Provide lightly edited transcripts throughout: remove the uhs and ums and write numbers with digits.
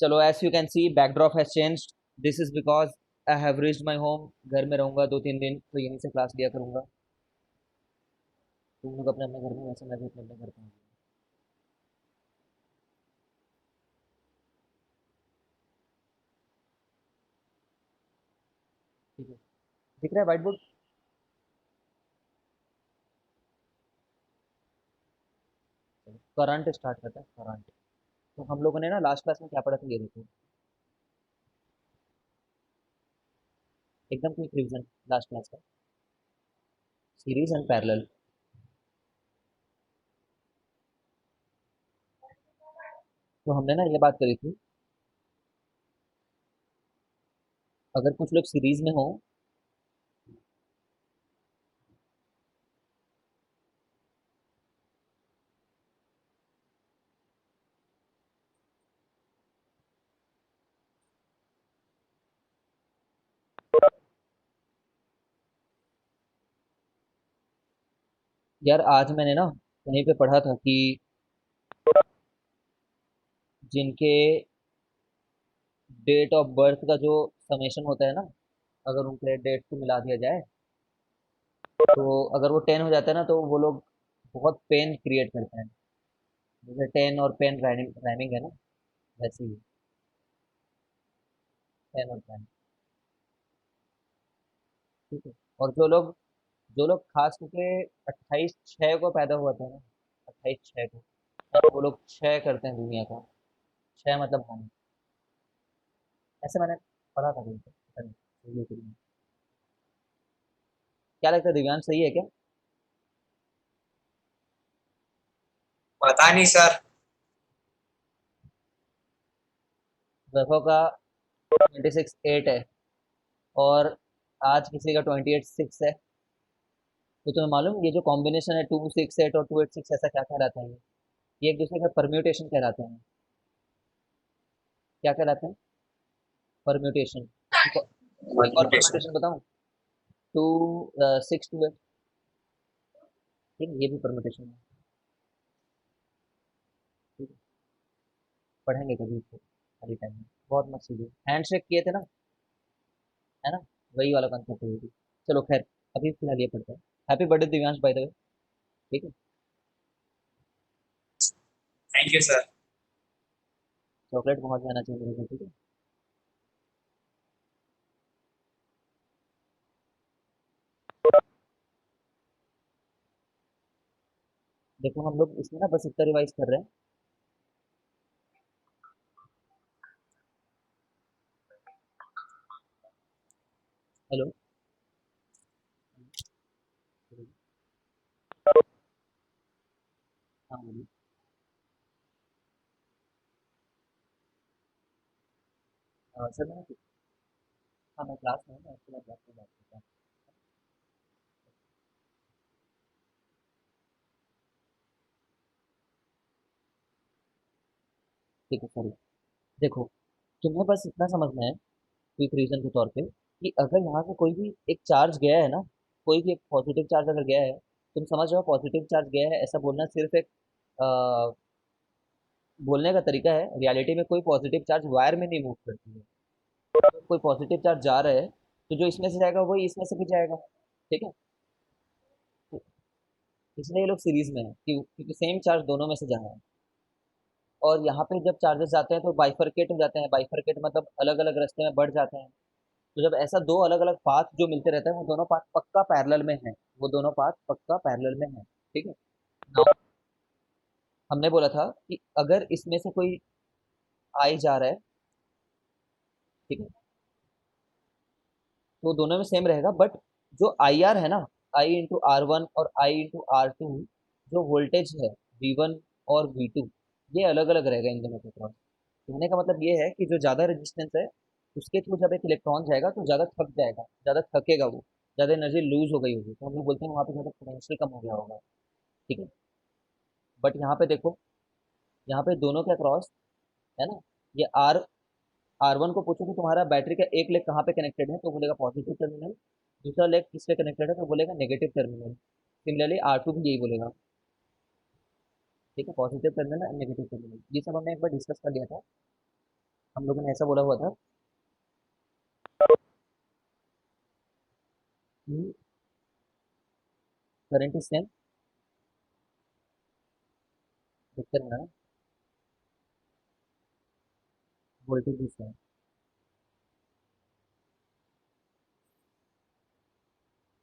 चलो as you can see backdrop has changed. This is because I have reached my home. घर में रहूंगा 2-3 दिन तो यहीं से क्लास लिया करूंगा। तुम लोग अपने अपने घर में, वैसे मैं भी अपने अपने घर पे हूँ। ठीक है, दिख रहा है व्हाइट बोर्ड। करंट स्टार्ट करता है, करंट। तो हम लोगों ने ना लास्ट क्लास में क्या पढ़ा था, ये देखो। एकदम क्विक रिवीजन लास्ट क्लास का। Series and parallel. तो हमने ना ये बात करी थी, अगर कुछ लोग सीरीज में हो। यार आज मैंने ना कहीं पे पढ़ा था कि जिनके डेट ऑफ बर्थ का जो समेशन होता है ना, अगर उनके डेट को मिला दिया जाए तो अगर वो 10 हो जाता है ना, तो वो लोग बहुत पेन क्रिएट करते हैं। जैसे 10 और पेन राइमिंग राइमिंग है ना, वैसे ही 10 और पेन। ठीक है। और जो लोग खास करके 28/6 को पैदा हुआ था ना, 28/6 को, तो वो लोग क्षय करते हैं दुनिया का। क्षय मतलब हानि। ऐसे मैंने पढ़ा था कहीं पे, पता नहीं सही है कि नहीं। क्या लगता है दिव्यांश, सही है क्या? पता नहीं सर। वैभव का 26/8 है, और आज किसी का 28/6 है। तो तुम्हें मालूम ये जो कॉम्बिनेशन है 268 और 286, ऐसा क्या कहलाता है ये एक दूसरे का परम्यूटेशन कहलाते हैं। क्या कहलाते हैं? परम्यूटेशन। एक और परम्यूटेशन। परम्यूटेशन बताऊं? 2 6 2 8। ठीक है, ये भी परम्यूटेशन है। ठीक है, पढ़ेंगे कभी इसको खाली टाइम में। बहुत मस्त चीज़ है। हैंडशेक किए थे ना, है ना? वही वाला कंसेप्ट है ये भी। चलो खैर, अभी फिलहाल ये पढ़ते हैं। Happy birthday Divyansh, by the way. ठीक है। Thank you sir. चॉकलेट पहुंच जाना चाहिए मेरे को, ठीक है। देखो हम लोग इसमें ना बस इतना रिवाइज कर रहे हैं। हेलो। हाँ बोलिए। सर मैं, हाँ मैं क्लास में हूँ, मैं उसके बाद आपसे बात करता हूँ। ठीक है, सॉरी। देखो, तुम्हें बस इतना समझना है क्विक रीजन के तौर पे, कि अगर यहाँ से कोई भी एक चार्ज गया है ना, कोई भी एक पॉजिटिव चार्ज अगर गया है, तुम समझ रहे हो पॉजिटिव चार्ज गया है, ऐसा बोलना सिर्फ एक बोलने का तरीका है। रियलिटी में कोई पॉजिटिव चार्ज वायर में नहीं मूव करती है। तो कोई पॉजिटिव चार्ज जा रहा है, तो जो इसमें से जाएगा वही इसमें से भी जाएगा। ठीक है। तो इसलिए ये लोग सीरीज में है, क्योंकि सेम चार्ज दोनों में से जा रहा है। और यहाँ पे जब चार्जेस जाते हैं तो बाइफरकेट हो जाते हैं। बाइफरकेट मतलब अलग अलग रास्ते में बढ़ जाते हैं। तो जब ऐसा दो अलग अलग पाथ जो मिलते रहते हैं, वो दोनों पाथ पक्का पैरेलल में है। वो दोनों पाथ पक्का पैरेलल में है। ठीक है। Now, हमने बोला था कि अगर इसमें से कोई आई जा रहा है, ठीक है, तो दोनों में सेम रहेगा। बट जो आई आर है ना, I × R1 और I × R2, जो वोल्टेज है V1 और V2, ये अलग अलग रहेगा इन दोनों के क्रॉस। कहने का मतलब ये है कि जो ज़्यादा रेजिस्टेंस है, उसके थ्रू जब एक इलेक्ट्रॉन जाएगा तो ज़्यादा थक जाएगा, ज़्यादा थकेगा वो, ज़्यादा एनर्जी लूज हो गई होगी, तो हम लोग बोलते हैं वहाँ पे ज़्यादा पोटेंशियल कम हो गया होगा। ठीक है। बट यहाँ पे देखो, यहाँ पे दोनों के क्रॉस है ना, ये R1 को पूछो कि तुम्हारा बैटरी का एक लेग कहाँ पे कनेक्टेड है, तो बोलेगा पॉजिटिव टर्मिनल। दूसरा लेग किस पे कनेक्टेड है, तो बोलेगा नेगेटिव टर्मिनल। सिमिलरली R2 भी यही बोलेगा। ठीक है, positive terminal and negative terminal, ये सब हमने एक बार डिस्कस कर लिया था। हम लोगों ने ऐसा बोला हुआ था कि करंट इज सेम, दिक्कत ना, वोल्टेज इज सेम।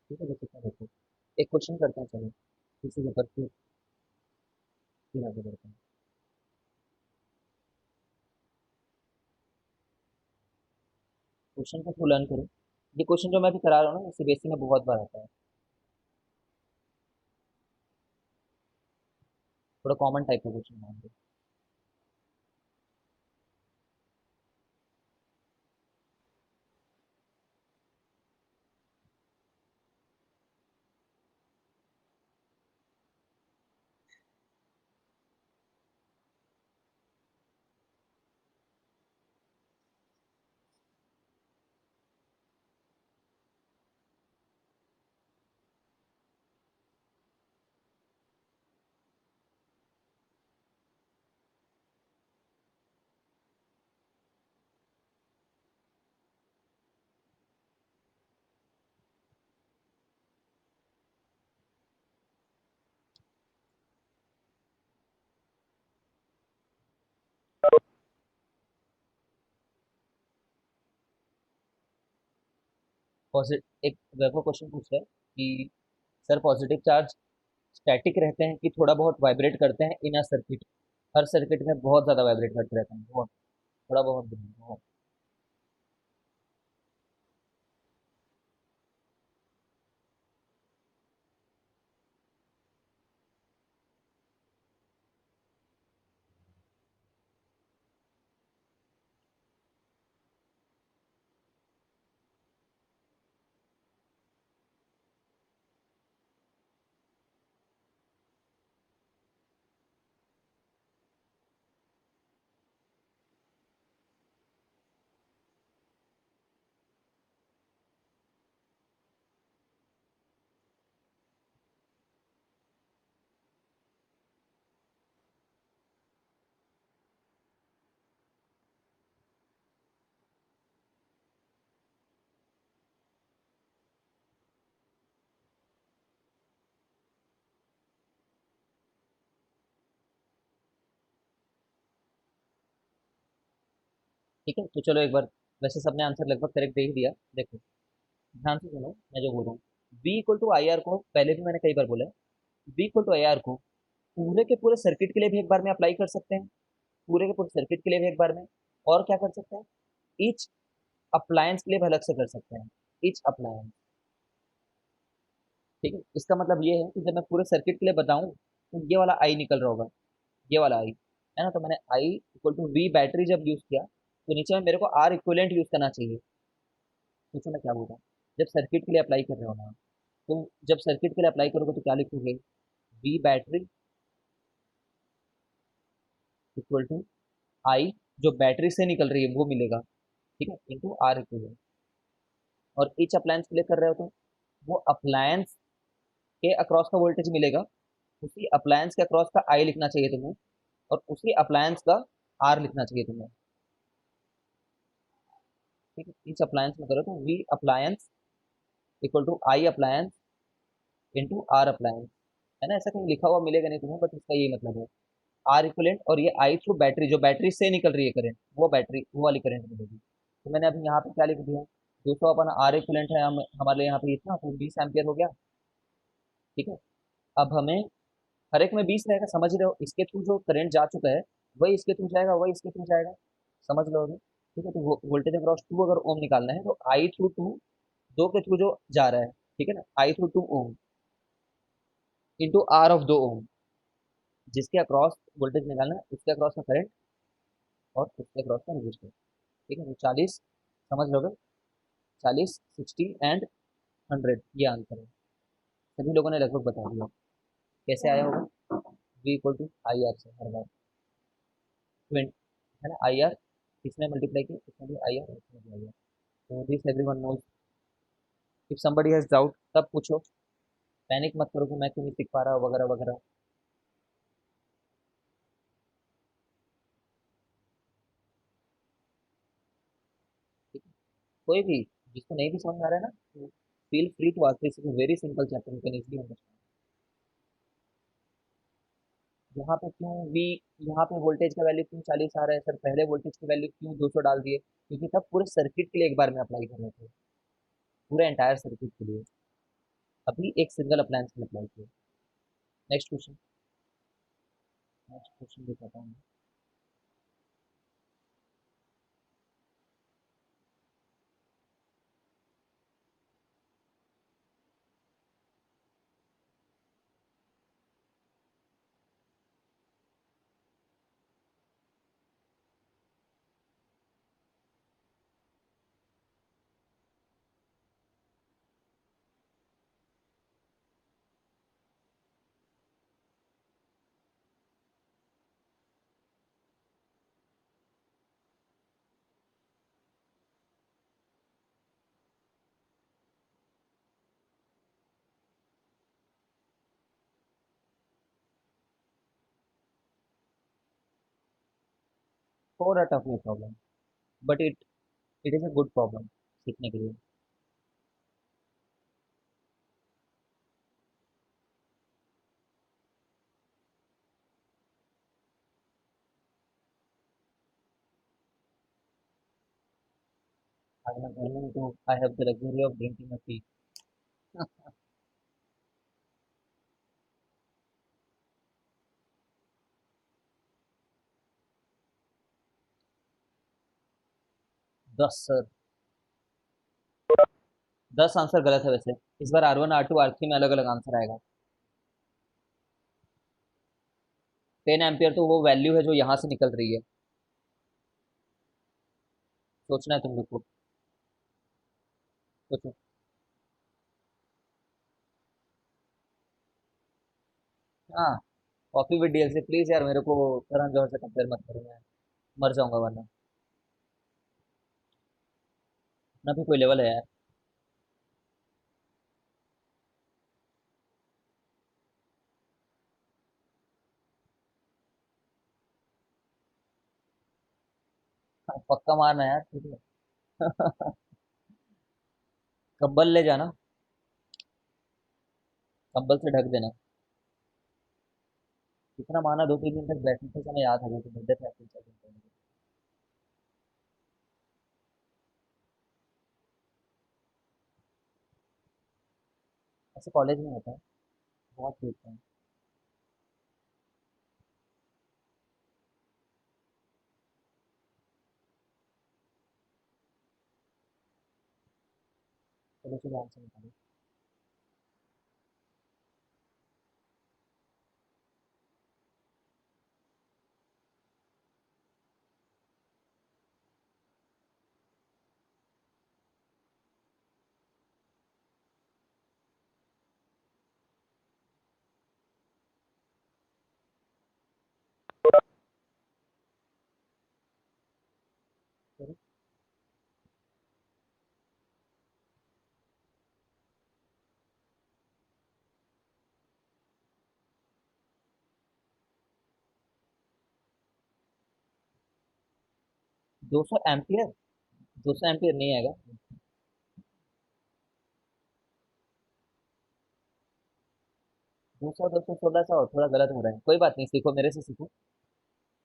ठीक है, देखो देखो, एक क्वेश्चन करते हैं, चलो इसी के ऊपर फिर आगे बढ़ते हैं। क्वेश्चन को फुल लर्न करो। ये क्वेश्चन जो मैं अभी करा रहा हूँ ना, सीबीएसई में बहुत बार आता है, थोड़ा कॉमन टाइप का क्वेश्चन मान लो। पॉजिटिव, एक वैभव क्वेश्चन पूछ रहा है कि सर पॉजिटिव चार्ज स्टैटिक रहते हैं कि थोड़ा बहुत वाइब्रेट करते हैं इन अ सर्किट? हर सर्किट में बहुत ज़्यादा वाइब्रेट करते रहते हैं, बहुत, थोड़ा बहुत भी नहीं, बहुत। ठीक है, तो चलो एक बार, वैसे सबने आंसर लगभग करेक्ट दे ही दिया। देखो ध्यान से सुनो, मैं जो बोल रहा हूँ, V equal to I R को पहले भी मैंने कई बार बोला है, V equal to I R को पूरे के पूरे सर्किट के लिए भी एक बार में अप्लाई कर सकते हैं, पूरे के पूरे सर्किट के लिए भी एक बार में, और क्या कर सकते हैं, ईच अप्लायंस के लिए भी अलग से कर सकते हैं, ईच अप्लायंस। ठीक है, इसका मतलब ये है कि जब मैं पूरे सर्किट के लिए बताऊं तो ये वाला आई निकल रहा होगा, ये वाला आई है ना, तो मैंने आई इक्वल टू वी बैटरी जब यूज किया तो नीचे में मेरे को आर इक्विवेलेंट यूज करना चाहिए। सोचो मैं क्या बोल रहा हूँ, जब सर्किट के लिए अप्लाई कर रहे हो ना, तो जब सर्किट के लिए अप्लाई करोगे तो क्या लिखोगे, वी बैटरी इक्वल टू आई, जो बैटरी से निकल रही है वो मिलेगा, ठीक है, इंटू आर इक्विवेलेंट। और ईच अप्लायंस के लिए कर रहे हो तो वो अप्लायंस के अक्रॉस का वोल्टेज मिलेगा, उसी अप्लायंस के अक्रॉस का आई लिखना चाहिए तुम्हें, और उसी अप्लायंस का आर लिखना चाहिए तुम्हें। ठीक है, ईच अप्लायंस में करो तो V appliance equal to I appliance into R appliance, है ना, ऐसा कहीं लिखा हुआ मिलेगा नहीं तुम्हें, बट इसका यही मतलब है, आर इक्वलेंट, और ये आई थ्रू बैटरी, जो बैटरी से निकल रही है करंट, वो बैटरी वो वाली करंट मिलेगी। तो मैंने अभी यहाँ पे क्या लिख दिया, 200 अपन आर इक्वलेंट है, हमारे लिए यहाँ पे इतना तो 20 एम्पियर हो गया। ठीक है, अब हमें हर एक में 20 रहेगा, समझ रहे हो, इसके थ्रू जो करंट जा चुका है वही इसके थ्रू जाएगा, वही इसके थ्रू जाएगा, समझ लो अभी। ठीक है, तो वोल्टेज अक्रॉस 2 अगर ओम निकालना है तो आई थ्रू 2, दो के थ्रू जो जा रहा है, ठीक है ना, I through 2 ohm into R of 2 ohm, जिसके अक्रॉस वोल्टेज निकालना है उसके अक्रॉस का करंट और उसके अक्रॉस का रेजिस्टेंस। ठीक है, तो 40, समझ लोगे, 40, 60 एंड 100, ये आंसर है। सभी लोगों ने लगभग बता दिया, कैसे आया होगा, V equal to I R से हर बार 20, है ना, आई आर किसने मल्टीप्लाई किया, इसमें भी आई आर, इसमें भी आई आर। तो this everyone knows, if somebody has doubt तब पूछो, पैनिक मत करो कि मैं क्यों नहीं सीख पा रहा वगैरह वगैरह। कोई भी, जिसको नहीं भी समझ में आ रहा है ना, feel free to ask, this is very simple chapter, you can easily understand. यहाँ पे क्यों वी, यहाँ पे वोल्टेज का वैल्यू क्यों 40 आ रहा है सर, पहले वोल्टेज की वैल्यू क्यों 200 डाल दिए, क्योंकि तब पूरे सर्किट के लिए एक बार में अप्लाई कर रहे थे, पूरे एंटायर सर्किट के लिए, अभी एक सिंगल अप्लायंस में अप्लाई किया। नेक्स्ट क्वेश्चन, नेक्स्ट क्वेश्चन दिखाता हूँ। 4 tough problem, but it is a good problem सीखने के लिए। I am earning too, I have the luxury of drinking a tea. 10 sir, 10 answer गलत है वैसे, इस बार R1 R2 R3 में अलग अलग आंसर आएगा। 10 एम्पियर तो वो वैल्यू है जो यहाँ से निकल रही है, सोचना है तुम लोग को, सोचो। हाँ, कॉफी विद डीएल से प्लीज यार, मेरे को करण जौहर से कंपेयर मत करो, मैं मर जाऊंगा वरना, अपना भी कोई लेवल है यार। हाँ, पक्का मारना यार, ठीक है। कंबल ले जाना, कंबल से ढक देना। कितना माना, 2-3 दिन तक बैठने से समय याद आ गया कि बर्थडे था 3-4 दिन पहले। ऐसे कॉलेज में होता है, बहुत देखते हैं। चलो चलो आंसर निकालो। चलो, 200 एम्पियर, 200 एम्पियर नहीं आएगा। 200, 216 थोड़ा गलत हो रहा है, कोई बात नहीं, सीखो मेरे से सीखो।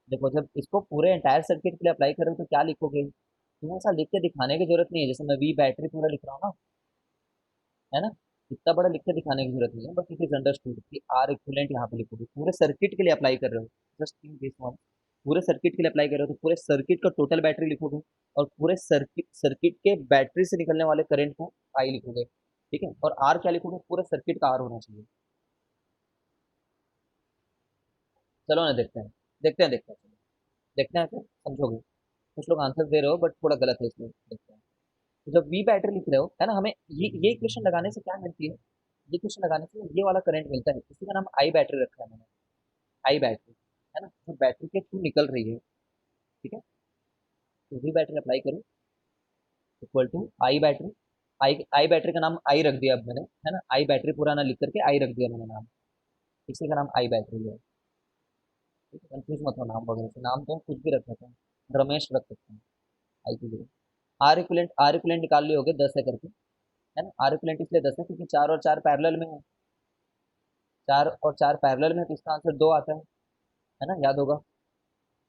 देखो, जब इसको पूरे एंटायर सर्किट के लिए अप्लाई करो तो क्या लिखोगे, तुम्हें ऐसा लिख के दिखाने की जरूरत नहीं है, जैसे मैं वी बैटरी पूरा लिख रहा हूँ ना, है ना, इतना बड़ा लिख के दिखाने की जरूरत नहीं है, बट इट इज अंडरस्टूड कि आर इक्विवेलेंट यहाँ पे लिखोगे, पूरे सर्किट के लिए अप्लाई कर रहे हो, जस्ट थिंक दिस वन, पूरे सर्किट के लिए अप्लाई कर रहे हो तो पूरे सर्किट का टोटल बैटरी लिखोगे, और पूरे सर्किट सर्किट के बैटरी से निकलने वाले करंट को आई लिखोगे, ठीक है, और आर क्या लिखोगे, पूरे सर्किट का आर होना चाहिए। चलो ना देखते हैं, देखते हैं, देखते हैं, चलो देखते हैं, फिर समझोगे। कुछ लोग आंसर दे रहे हो बट थोड़ा गलत है, इसलिए देखते हैं। तो जब वी बैटरी लिख रहे हो, है ना, हमें ये इक्वेशन लगाने से क्या मिलती है, ये क्वेश्चन लगाने से ये वाला करंट मिलता है, इसी का नाम आई बैटरी रखा है मैंने, आई बैटरी, है ना, जो बैटरी के थ्रू निकल रही है, ठीक है, तो वी बैटरी अप्लाई करो, equal to I battery, I battery का नाम आई रख दिया अब मैंने, है ना, आई बैटरी पुराना लिख करके आई रख दिया मैंने नाम, इसी का नाम आई बैटरी है, ठीक है, कंफ्यूज मत हो नाम वगैरह से, नाम तो हम कुछ भी रख सकते हैं, रमेश रख सकते हैं आई की जगह, आर इक्विलेंट निकाल लिए होगे 10 है करके, है ना। आर इक्विलेंट इसलिए 10 है क्योंकि 4 और 4 पैरेलल में है, 4 और 4 पैरेलल में, तो इसका आंसर 2 आता है ना, याद होगा।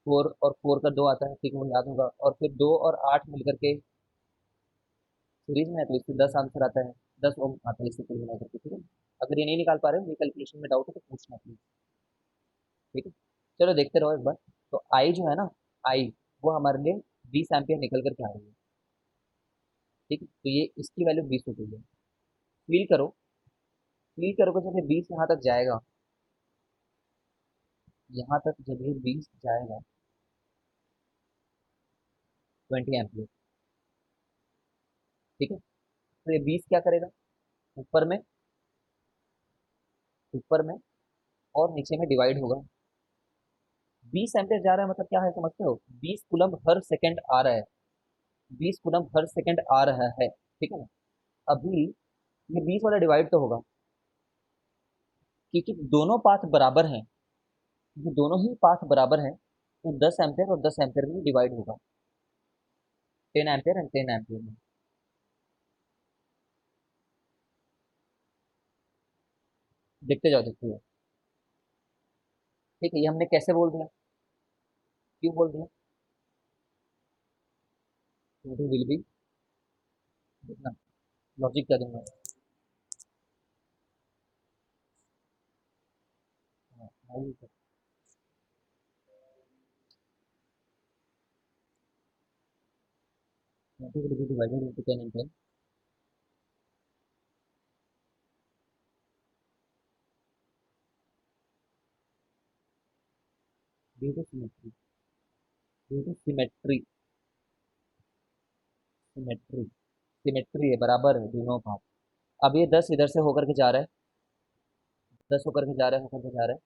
4 और 4 का 2 आता है, ठीक है, वो याद होगा। और फिर 2 और 8 मिलकर के सीरीज में है, तो इससे 10 आंसर आता है, 10 ओम आता है इससे कुल मिलाकर के, ठीक है। अगर ये नहीं निकाल पा रहे हो, ये कैलकुलेशन में डाउट है तो पूछना प्लीज, ठीक है। चलो देखते रहो एक बार। तो आई जो है ना, आई वो हमारे लिए 20 एम्पियर निकल करके आ रही है, ठीक है। तो ये इसकी वैल्यू 20 हो गई है। फील करो, फील करोगे जब ये 20 यहाँ तक जाएगा, यहाँ तक जब ये 20 जाएगा 20 एम्पियर, ठीक है। तो ये 20 क्या करेगा, ऊपर में, ऊपर में और नीचे में डिवाइड होगा। 20 एम्पियर जा रहा है मतलब क्या है समझते हो, 20 कूलम हर सेकंड आ रहा है, 20 कूलम हर सेकंड आ रहा है, ठीक है ना। अभी ये 20 वाला डिवाइड तो होगा, क्योंकि दोनों पाथ बराबर हैं, क्योंकि दोनों ही पाथ बराबर हैं, तो 10 एम्पियर और 10 एम्पियर में डिवाइड होगा, 10 एम्पियर एंड 10 एम्पियर में। देखते जाओ, देखते जाओ, ठीक है। ये हमने कैसे बोल दिया, क्यों बोल दिया, विल बी, देखना लॉजिक क्या दूंगा। हाँ, will be divided into 10 and 10 due to symmetry, due to symmetry, symmetry, symmetry है, बराबर है दोनों भाग। अब ये 10 इधर से होकर के जा रहा है, 10 होकर के जा रहा है, होकर के जा रहा है,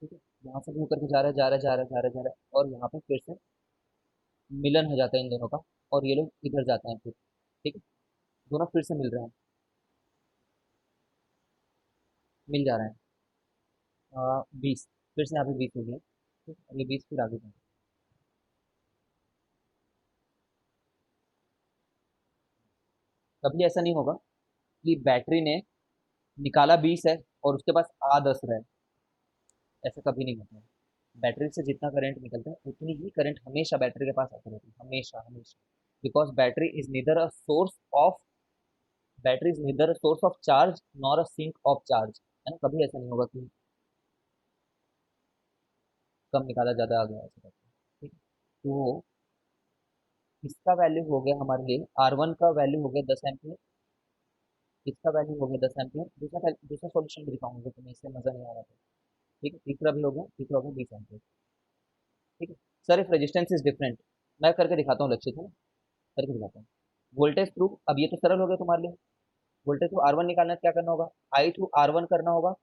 ठीक है। यहाँ से भी होकर के जा रहा है, जा रहा है, जा रहा है, जा रहा है, जा रहा है, और यहाँ पे फिर से मिलन हो जाता है इन दोनों का, और ये लोग इधर जाते हैं फिर, ठीक है। दोनों फिर से मिल रहे हैं, मिल जा रहे हैं। 20, फिर से यहाँ पे 20 हो गया, ठीक है। ये 20 फिर आगे जाए, कभी ऐसा नहीं होगा कि बैटरी ने निकाला 20 है और उसके पास आ 10 रहा है, ऐसा कभी नहीं होता है। बैटरी से जितना करंट निकलता है उतनी ही करंट हमेशा बैटरी के पास आती रहती है, हमेशा हमेशा। Because battery is neither a source of charge nor a sink of charge, है ना। कभी ऐसा नहीं होगा कि कम निकाला ज्यादा आ गया, ऐसा करके, ठीक है। तो इसका वैल्यू हो गया हमारे लिए, R1 का वैल्यू हो गया 10 एम्पियर, इसका वैल्यू हो गया 10 एम्पियर। दूसरा सॉल्यूशन भी दिखाऊंगा तुम्हें, इससे मजा नहीं आ रहा था, ठीक है। तीसरा भी हो गया, तीसरा हो गया 20 एम्पियर, ठीक है। Sir if resistance is different, मैं करके दिखाता हूँ, लक्षित है ना, करके दिखाता हूँ। वोल्टेज थ्रू, अब ये तो सरल हो गया तुम्हारे लिए। वोल्टेज थ्रू R1 निकालना है, क्या करना होगा, आई थ्रू R1 करना होगा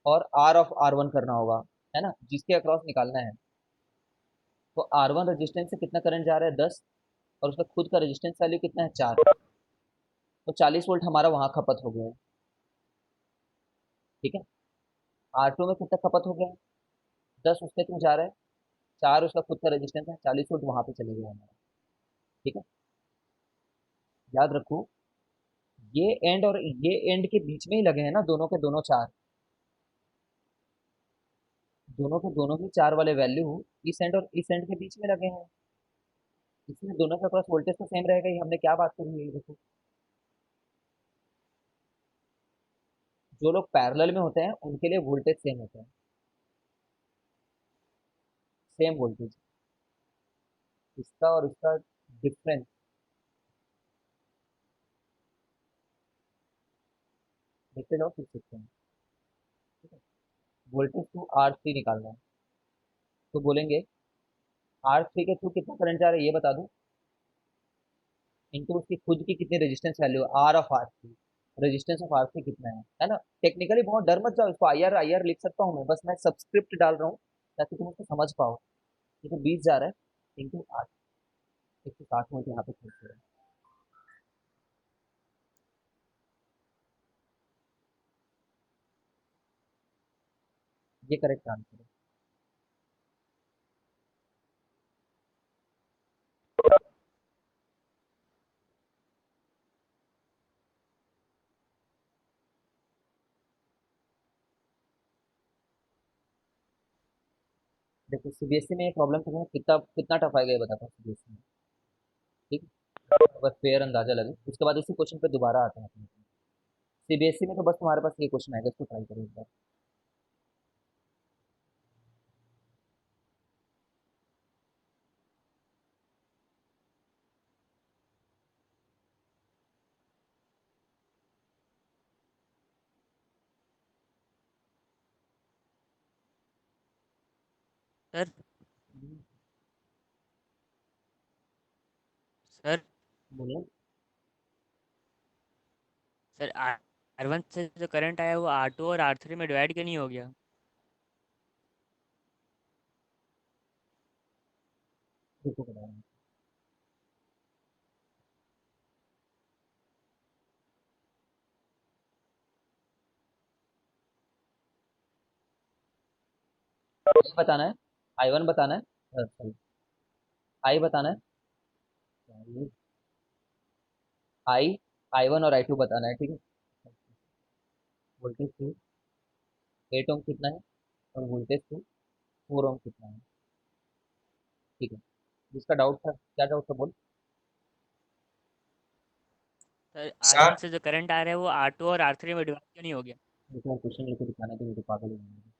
और R ऑफ R1 करना होगा, है ना, जिसके अक्रॉस निकालना है। तो R1 रेजिस्टेंस से कितना करंट जा रहा है, 10, और उसका खुद का रेजिस्टेंस वैल्यू कितना है, 4, तो 40 वोल्ट हमारा वहां खपत हो गया है, ठीक है। R2 में कितना खपत हो गया है, 10 उसके थ्रू जा रहा है, 4 उसका खुद का रेजिस्टेंस है, 40 वोल्ट वहां पे चले गया हमारा, ठीक है। याद रखो, ये एंड और ये एंड के बीच में ही लगे हैं ना, दोनों के दोनों चार, दोनों के दोनों ही चार वाले वैल्यू इस एंड और इस एंड के बीच में लगे हैं, इसमें दोनों के पास वोल्टेज तो सेम रहेगा ही। हमने क्या बात करी है, देखो, जो लोग पैरेलल में होते हैं उनके लिए वोल्टेज सेम होता है, सेम वोल्टेज। इसका और इसका डिफरेंस, देखते जाओ, सीख सकते हैं, ठीक है। वोल्टेज टू R3 निकालना है, तो बोलेंगे R3 के थ्रू कितना करंट जा रहा है ये बता दो, इनटू उसकी खुद की कितनी रेजिस्टेंस वैल्यू है, R of R3, resistance of R3 कितना है ना। टेक्निकली बहुत डर मत जाओ, इसको आई आर लिख सकता हूँ मैं, बस मैं सब्सक्रिप्ट डाल रहा हूँ ताकि तुम उसको समझ पाओ। ये तो 20 जा रहा है इंटू 8, 160 वोल्ट यहाँ पे खर्च हो रहा है, ये करेक्ट आंसर है। देखो सीबीएसई में ये प्रॉब्लम तुम्हें कितना कितना टफ आएगा ये बताता हूँ सीबीएसई में। ठीक है, बस फेयर अंदाजा लगे, उसके बाद उसी क्वेश्चन पे दोबारा आते हैं अपने। सीबीएसई में तो बस तुम्हारे पास ये क्वेश्चन आएगा, इसको ट्राई करो एक बार। सर। हम्म, सर। बोलो। सर R1 से जो करंट आया वो R2 और R3 में डिवाइड क्यों नहीं हो गया? देखो बता रहा हूँ। ये बताना है, I1 बताना है, सॉरी, आई बताना है, आई, I1 और I2 बताना है, ठीक है। वोल्टेज टू 8 ओम कितना है, और वोल्टेज टू 4 ओम कितना है, ठीक है। जिसका डाउट था, क्या डाउट था बोल। सर R1 सर से जो करंट आ रहा है वो R2 और R3 में डिवाइड क्यों नहीं हो गया? देखो क्वेश्चन लिख के दिखाना तो मुझे पागल हो जाएंगे।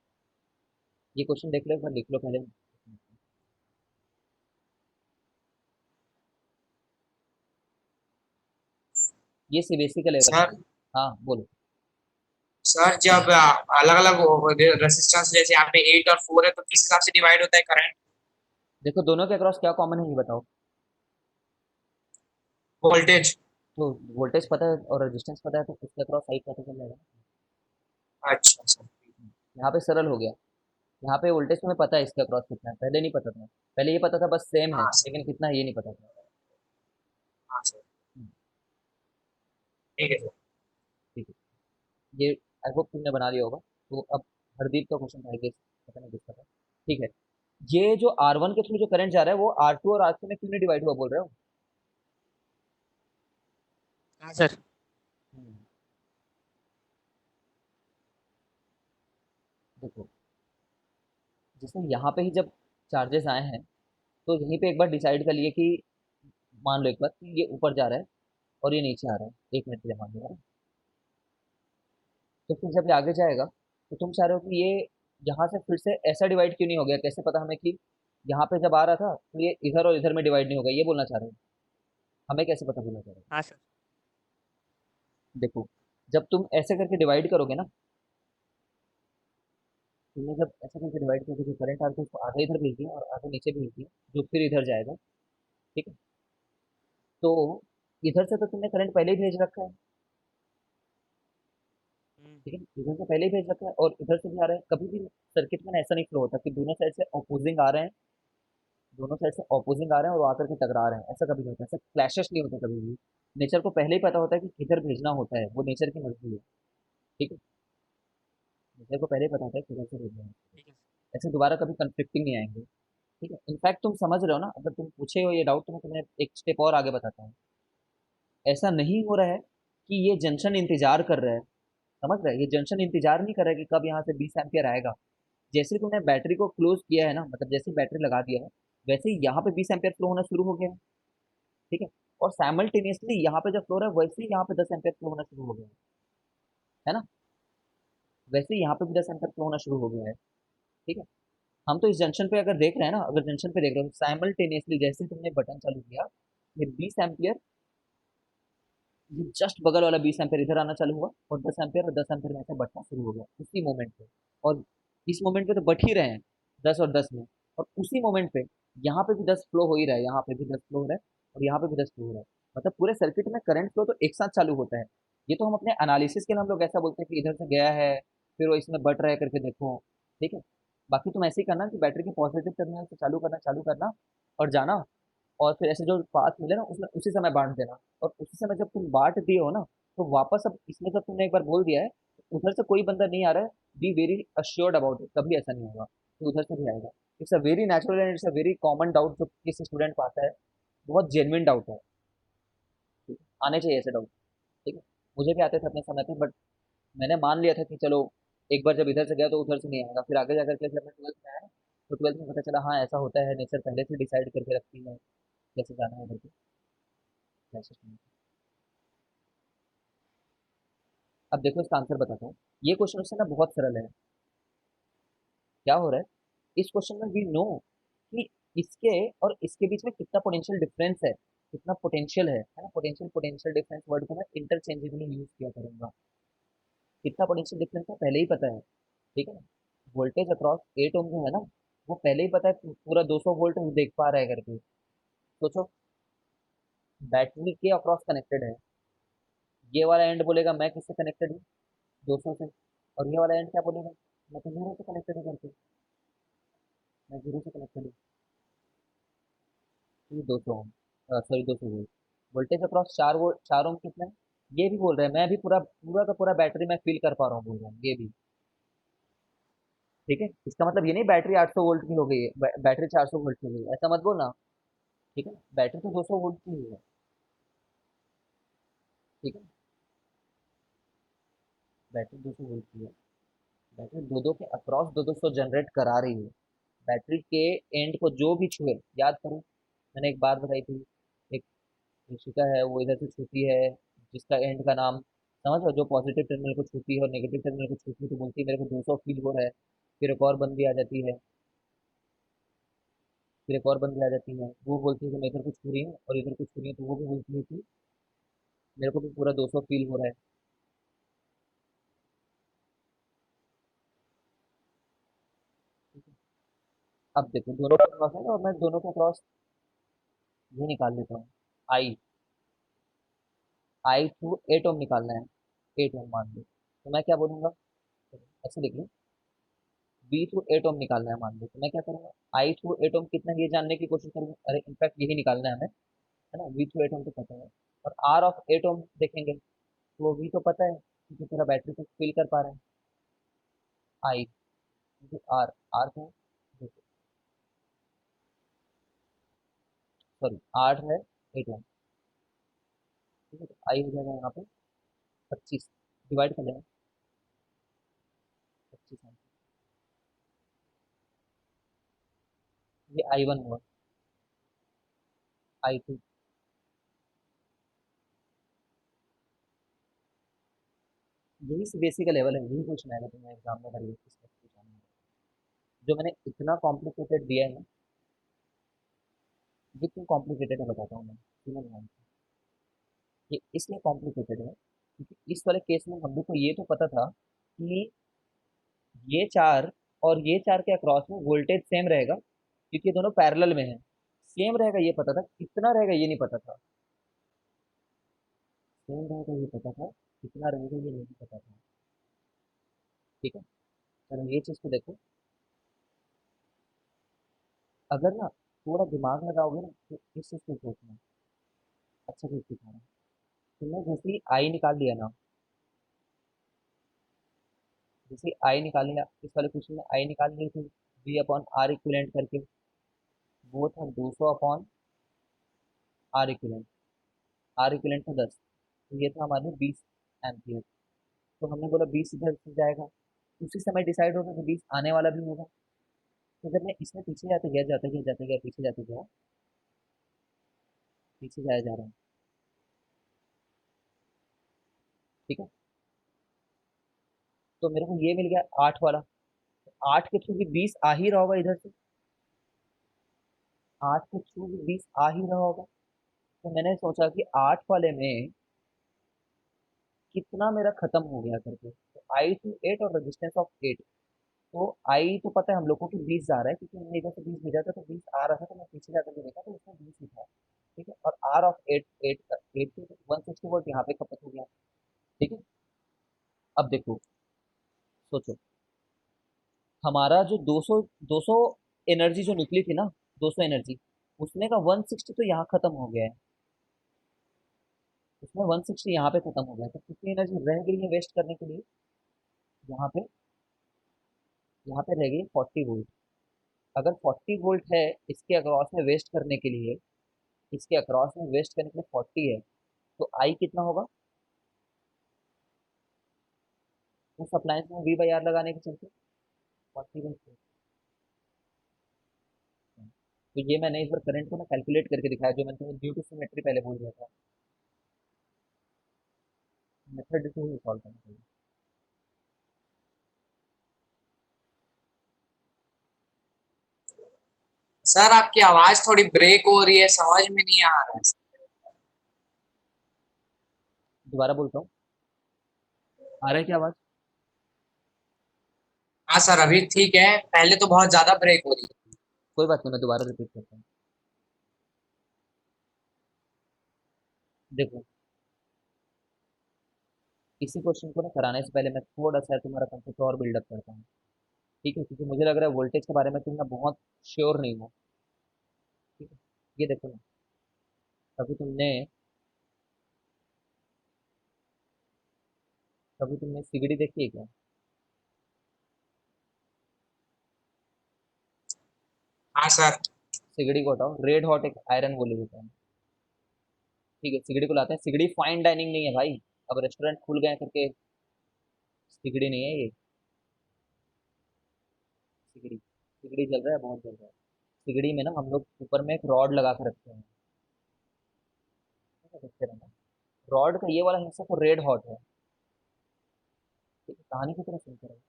ये क्वेश्चन देख लो एक बार, लिख लो पहले। ये सीबीएसई का लेवल है। सर हाँ बोलो। सर जब अलग अलग रेसिस्टेंस जैसे यहाँ पे 8 और 4 है तो किस हिसाब से डिवाइड होता है करंट? देखो दोनों के अक्रॉस क्या कॉमन है ये बताओ। वोल्टेज। तो वोल्टेज पता है और रेजिस्टेंस पता है, तो उसके अक्रॉस साइड पता चल जाएगा। अच्छा सर। यहाँ पे सरल हो गया। यहाँ पे वोल्टेज तुम्हें पता है इसके अक्रॉस कितना है, पहले नहीं पता था। पहले ये पता था बस सेम है, हाँ सर। लेकिन कितना है ये नहीं पता था। हाँ सर। हम्म, ठीक है सर। ठीक है। ये आई होप तुमने बना लिया होगा। तो अब हरदीप का क्वेश्चन था, गेस पता नहीं किसका था। ठीक है, ये जो R1 के थ्रू जो करंट जा रहा है वो R2 और R3 में क्यों नहीं डिवाइड हुआ बोल रहे हो। हाँ सर। हम्म, देखो जैसे यहाँ पे ही जब चार्जेस आए हैं, तो यहीं पे एक बार डिसाइड कर लिए कि मान लो एक बार कि ये ऊपर जा रहा है और ये नीचे आ रहा है, 1 मिनट के लिए मान लो। तो फिर जब ये आगे जाएगा, तो तुम चाह रहे हो कि ये यहाँ से फिर से ऐसा डिवाइड क्यों नहीं हो गया, कैसे पता हमें कि यहाँ पे जब आ रहा था तो ये इधर और इधर में डिवाइड नहीं होगा, ये बोलना चाह रहे हो। हमें कैसे पता बोलना चाह रहे हो। हाँ सर। देखो जब तुम ऐसे करके डिवाइड करोगे ना, तुमने जब ऐसे करके डिवाइड करके जो करंट आगे उसको आगे इधर भेज दिया और आगे नीचे भेज दिया, जो फिर इधर जाएगा, ठीक है। तो इधर से तो तुमने करंट पहले ही भेज रखा है, हम्म। ठीक है। इधर से पहले ही भेज रखा है और इधर से भी आ रहा है। कभी भी सर्किट में ऐसा नहीं फ्लो होता कि दोनों साइड से ऑपोजिंग आ रहे हैं, दोनों साइड से ऑपोजिंग आ रहे हैं और वो आकर के टकरा रहे हैं, ऐसा कभी नहीं होता, ऐसा क्लैशेस नहीं होते कभी भी। नेचर को पहले ही पता होता है कि किधर भेजना होता है, वो नेचर की मर्जी है, ठीक है। नेचर को पहले ही पता होता है किधर से भेजना है। ठीक है सर। ऐसे दोबारा कभी कंफ्लिक्टिंग नहीं आएंगे, ठीक है। इनफैक्ट तुम समझ रहे हो ना, अगर तुम पूछे हो ये डाउट तो मैं तुम्हें एक स्टेप और आगे बताता हूँ। ऐसा नहीं हो रहा है कि ये जंक्शन इंतजार कर रहा है, समझ रहे हैं, ये जंक्शन इंतजार नहीं कर रहा है कि कब यहाँ से 20 एम्पियर आएगा। जैसे ही तुमने बैटरी को क्लोज किया है ना, मतलब जैसे ही बैटरी लगा दिया है, वैसे ही यहाँ पे 20 एम्पियर फ्लो होना शुरू हो गया है, ठीक है। और साइमल्टेनियसली यहाँ पे जब फ्लो हो रहा है, वैसे ही यहाँ पे 10 एम्पियर फ्लो होना शुरू हो गया है ना। वैसे ही यहाँ पे भी 10 एम्पियर फ्लो होना शुरू हो गया है, ठीक है। हम तो इस जंक्शन पे अगर देख रहे हैं ना, अगर जंक्शन पे देख रहे हो साइमल्टेनियसली जैसे ही तुमने बटन चालू किया, ये 20 एम्पियर, ये जस्ट बगल वाला 20 एम्पियर इधर आना चालू हुआ, और 10 एम्पियर और 10 एम्पियर में से बढ़ना शुरू हो गया उसी मोमेंट पे। और इस मोमेंट पे तो बढ़ ही रहे हैं, 10 और 10 में। और उसी मोमेंट पे यहाँ पे भी 10 फ्लो हो ही रहा है, यहाँ पे भी 10 फ्लो हो रहा है, और यहाँ पे भी 10 फ्लो हो रहा है। मतलब पूरे सर्किट में करंट फ्लो तो एक साथ चालू होता है। ये तो हम अपने एनालिसिस के लिए हम लोग ऐसा बोलते हैं कि इधर से गया है, फिर वो इसमें बढ़ रहा है करके देखो, ठीक है। बाकी तुम ऐसे ही करना कि बैटरी के पॉजिटिव टर्मिनल से चालू करना और जाना, और फिर ऐसे जो पाथ मिले ना उसमें उसी समय बांट देना। और उसी समय जब तुम बांट दिए हो ना, तो वापस अब इसमें जब तुमने एक बार बोल दिया है, उधर से कोई बंदा नहीं आ रहा है, be very assured about it, कभी ऐसा नहीं होगा कि उधर से भी आएगा। It's a very natural and it's a very common doubt जो किसी स्टूडेंट को आता है, बहुत जेन्युइन डाउट है। ठीक है? आने चाहिए ऐसे डाउट। ठीक है, मुझे भी आते थे अपने समय पे, बट मैंने मान लिया था कि चलो एक बार जब इधर से गया तो उधर से नहीं आएगा। फिर आगे जाकर के जब मैं ट्वेल्थ में आया ना, तो ट्वेल्थ में पता चला हाँ ऐसा होता है, नेचर पहले से डिसाइड करके रखती है कैसे जाना है उधर पे, कैसे नहीं। अब देखो इसका आंसर बताता हूँ। ये क्वेश्चन उससे ना बहुत सरल है। क्या हो रहा है इस क्वेश्चन में, वी नो कि इसके और इसके बीच में कितना पोटेंशियल डिफरेंस है, कितना पोटेंशियल है ना। पोटेंशियल पोटेंशियल डिफरेंस वर्ड को मैं इंटरचेंजेबली यूज किया करूंगा। कितना पोटेंशियल डिफरेंस है पहले ही पता है। ठीक है ना, वोल्टेज अक्रॉस 8 ओम जो है ना, वो पहले ही पता है, पूरा 200 वोल्ट देख पा रहा है करके। सोचो, बैटरी के अक्रॉस कनेक्टेड है। ये वाला एंड बोलेगा मैं किससे कनेक्टेड हूँ, 200 से। और ये वाला एंड क्या बोलेगा, मैं तो जीरो से कनेक्टेड हूँ करके, मैं जीरो से कनेक्टेड हूँ। ये 200 ohm, sorry 200 volt. Voltage across 4 volt, 4 ohm कितना है, ये भी बोल रहा है। मैं भी पूरा पूरा का पूरा बैटरी मैं फील कर पा रहा हूँ बोल रहा हूँ ये भी। ठीक है, इसका मतलब ये नहीं बैटरी 800 वोल्ट की हो गई है, बैटरी 400 वोल्ट की हो गई है, ऐसा मत बोलना। ठीक है, बैटरी तो 200 वोल्ट की ही है। ठीक है, बैटरी 200 वोल्ट की है। बैटरी दो दो के अक्रॉस दो दो सौ जनरेट करा रही है। बैटरी के एंड को जो भी छुए, याद करो मैंने एक बात बताई थी, एक ऋषिका है वो इधर से छूती है, जिसका एंड का नाम समझ लो, जो पॉजिटिव टर्मिनल को छूती है और नेगेटिव टर्मिनल को छूती है तो बोलती है मेरे को 200 फील हो रहा है। फिर एक और बंदी आ जाती है, फिर एक और बंदी आ जाती है, वो बोलती है कि मैं इधर कुछ छू रही हूँ और इधर कुछ छू रही हूँ, तो वो भी बोलती है कि मेरे को भी पूरा 200 फील हो रहा है। ठीक है? अब देखो दोनों का क्रॉस है ना, और मैं दोनों का क्रॉस ये निकाल लेता हूँ। आई, आई थ्रू 8 ओम निकालना है, 8 ओम मान लो, तो मैं क्या बोलूंगा, ऐसे लिख लूँ, बी थ्रू 8 ओम निकालना है मान लो, तो मैं क्या करूंगा, आई थ्रू 8 ओम कितना है ये जानने की कोशिश करूंगा। अरे इनफैक्ट यही निकालना है हमें, है ना, वी थ्रू 8 ओम तो पता है। और आर ऑफ 8 ओम देखेंगे, तो वो वी तो पता है क्योंकि पूरा बैटरी को फिल कर पा रहे हैं। आई आर, आर को देखो, सॉरी आर है 8 ओम। ठीक है, तो आई हो जाएगा यहाँ पे 25, डिवाइड कर लेना, 25। ये आई वन हुआ, आई टू, यही सीबीएसई का लेवल है, यही पूछना है तुम्हें एग्जाम में, अगर ये किसमें पूछना है। जो मैंने इतना कॉम्प्लिकेटेड दिया है ना, ये क्यों कॉम्प्लिकेटेड है बताता हूँ मैं, सुनो ध्यान से। ये इसलिए कॉम्प्लिकेटेड है क्योंकि इस वाले केस में हम लोग को ये तो पता था कि ये चार और ये चार के अक्रॉस में वोल्टेज सेम रहेगा क्योंकि ये दोनों पैरेलल में है। सेम रहेगा ये पता था, कितना रहेगा ये नहीं पता था। सेम रहेगा ये पता था, कितना रहेगा ये नहीं पता था। ठीक है, चलो ये चीज़ को देखो। अगर ना थोड़ा दिमाग लगाओगे ना तो इस चीज़ को सोचना। अच्छा चीज़ दिखा रहा हूँ, तुमने जैसे ही आई निकाल लिया ना, जैसे आई निकाल लिया इस वाले क्वेश्चन में, आई निकाल ली थी वी अपॉन आर इक्विवेलेंट करके, वो था 200 upon R equivalent. R equivalent था 10, तो ये था हमारे 20 एम्पियर। तो हमने बोला 20 इधर से जाएगा, उसी समय डिसाइड होगा कि 20 आने वाला भी होगा। तो जब मैं इसमें पीछे जाते गया जाते गया जाते गया पीछे जाते गया, पीछे जाया जा रहा हूँ। ठीक है, तो मेरे को ये मिल गया 8 वाला, तो 8 के थ्रू भी 20 आ ही रहा होगा इधर से, 8 के थ्रू भी 20 आ ही रहा होगा। तो मैंने सोचा कि 8 वाले में कितना मेरा खत्म हो गया करके, तो आई टू 8 और रेजिस्टेंस ऑफ 8। तो आई तो पता है हम लोग को कि 20 जा रहा है क्योंकि हमने इधर से 20 भेजा था, तो 20 आ रहा था, तो मैं पीछे जाकर के देखा तो उसमें 20 ही था। ठीक है, और आर ऑफ 8, 8 8 to 160 वोल्ट यहाँ पे खपत हो गया। ठीक है, अब देखो, सोचो, हमारा जो 200 200 एनर्जी जो निकली थी ना, 200 एनर्जी, उसमें का 160 तो यहाँ खत्म हो गया है, उसमें 160 यहाँ पे खत्म हो गया, तो कितनी एनर्जी रह गई है वेस्ट करने के लिए, यहाँ पे यहाँ पे रहेगी 40 वोल्ट। अगर 40 वोल्ट है इसके अक्रॉस में वेस्ट करने के लिए, इसके अक्रॉस में वेस्ट करने के लिए 40 है, तो आई कितना होगा उस अप्लायंस में वी बाई आर लगाने के चलते? 40 वोल्ट। तो ये मैंने इस बार करंट को ना कैलकुलेट करके दिखाया, जो मैंने तुम्हें ड्यू टू सिमेट्री पहले बोल दिया था। मेथड से ही सॉल्व करना चाहिए। सर आपकी आवाज थोड़ी ब्रेक हो रही है, समझ में नहीं आ रहा है। दोबारा बोलता हूँ, आ रहा है क्या आवाज? हाँ सर, अभी ठीक है, पहले तो बहुत ज्यादा ब्रेक हो रही है। कोई बात नहीं, मैं दोबारा रिपीट करता हूँ। देखो, इसी क्वेश्चन को ना कराने से पहले मैं थोड़ा सा तुम्हारा कंसेप्ट और बिल्डअप करता हूँ। ठीक है, क्योंकि मुझे लग रहा है वोल्टेज के बारे में तुम ना बहुत श्योर नहीं हो। ठीक है, ये देखो ना, कभी तुमने सिगड़ी देखी है क्या? हाँ सर। सिगड़ी को हटाओ, रेड हॉट एक आयरन गोली देता है। ठीक है, सिगड़ी को लाते हैं। सिगड़ी फाइन डाइनिंग नहीं है भाई, अब रेस्टोरेंट खुल गए करके सिगड़ी नहीं है ये। सिगड़ी सिगड़ी चल रहा है, बहुत चल रहा है। सिगड़ी में ना हम लोग ऊपर में एक रॉड लगा के रखते हैं। ठीक है, देखते रहना। रॉड का ये वाला हिस्सा तो रेड हॉट है। ठीक है, कहानी की तरह सुनते रहो।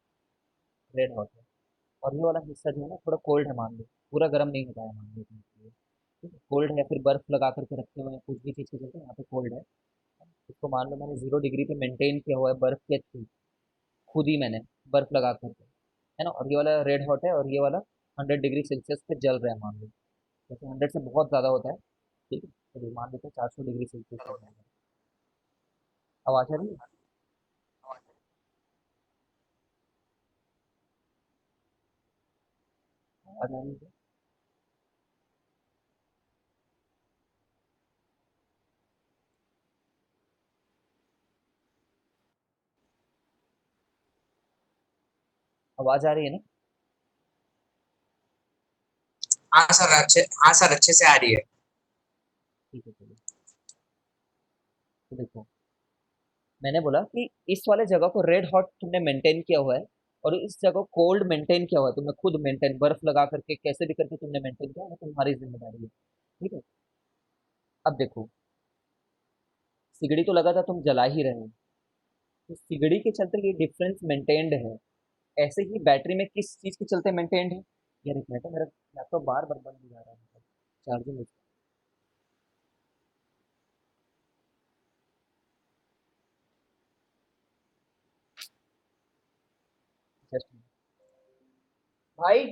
रेड हॉट है, और ये वाला हिस्सा जो है ना थोड़ा कोल्ड है, मान लो। पूरा गर्म नहीं होता है, मान लो तुम इसलिए। ठीक है, कोल्ड है, फिर बर्फ लगा करके रखे हुए हैं, कुछ भी चीज़ के चलते यहाँ पे कोल्ड है। इसको मान लो मैंने 0 डिग्री पे मेंटेन किया हुआ है बर्फ के थ्रू, खुद ही मैंने बर्फ लगा करके, है ना। और ये वाला रेड हॉट है, और ये वाला 100 डिग्री सेल्सियस पे जल रहा है, मान लो। जैसे 100 से बहुत ज़्यादा होता है। ठीक है, चलिए मान लेते हैं 400 डिग्री सेल्सियस पे जल रहा है। आवाज़ आ रही है? आवाज़ आ रही है? आवाज़ आ रही है ना? हाँ सर, अच्छे से आ रही है। ठीक है, चलिए। तो देखो, मैंने बोला कि इस वाले जगह को रेड हॉट तुमने मेंटेन किया हुआ है, और इस जगह को कोल्ड मेंटेन किया हुआ है तुमने खुद। मेंटेन बर्फ लगा करके कैसे भी करके तुमने मेंटेन किया, वो तुम्हारी जिम्मेदारी है। ठीक है, अब देखो, सिगड़ी तो लगा था तुम जला ही रहे हो, तो सिगड़ी के चलते ये डिफरेंस मेंटेन्ड है। ऐसे ही बैटरी में किस चीज के चलते मेंटेन्ड है? यार एक मिनट, मेरा लैपटॉप बार बार बंद हो जा रहा है, मतलब चार्जिंग। जस्ट भाई,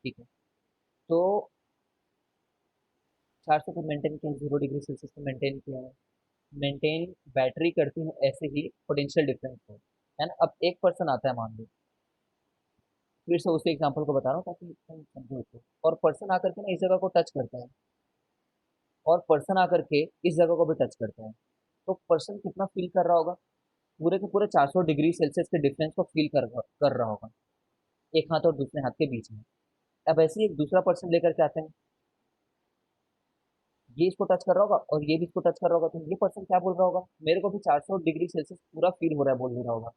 ठीक है। तो 400 पे मेंटेन किया, 0 डिग्री सेल्सियस पे मेंटेन किया है। मेंटेन बैटरी करती है ऐसे ही पोटेंशियल डिफरेंस को, है ना। अब एक पर्सन आता है, मान लो, फिर से उसी एग्जांपल को बता रहा हूँ ताकि तुम समझो उसको। और पर्सन आकर के ना इस जगह को टच करता है, और पर्सन आकर के इस जगह को भी टच करता है। तो पर्सन कितना फील कर रहा होगा? पूरे के पूरे 400 डिग्री सेल्सियस के डिफरेंस को फील कर रहा होगा, एक हाथ और दूसरे हाथ के बीच में। अब ऐसे ही एक दूसरा पर्सन लेकर के आते हैं, ये इसको टच कर रहा होगा और ये भी इसको टच कर रहा होगा, तो ये पर्सन क्या बोल रहा होगा? मेरे को भी 400 डिग्री सेल्सियस पूरा फील हो रहा है, बोल रहा होगा।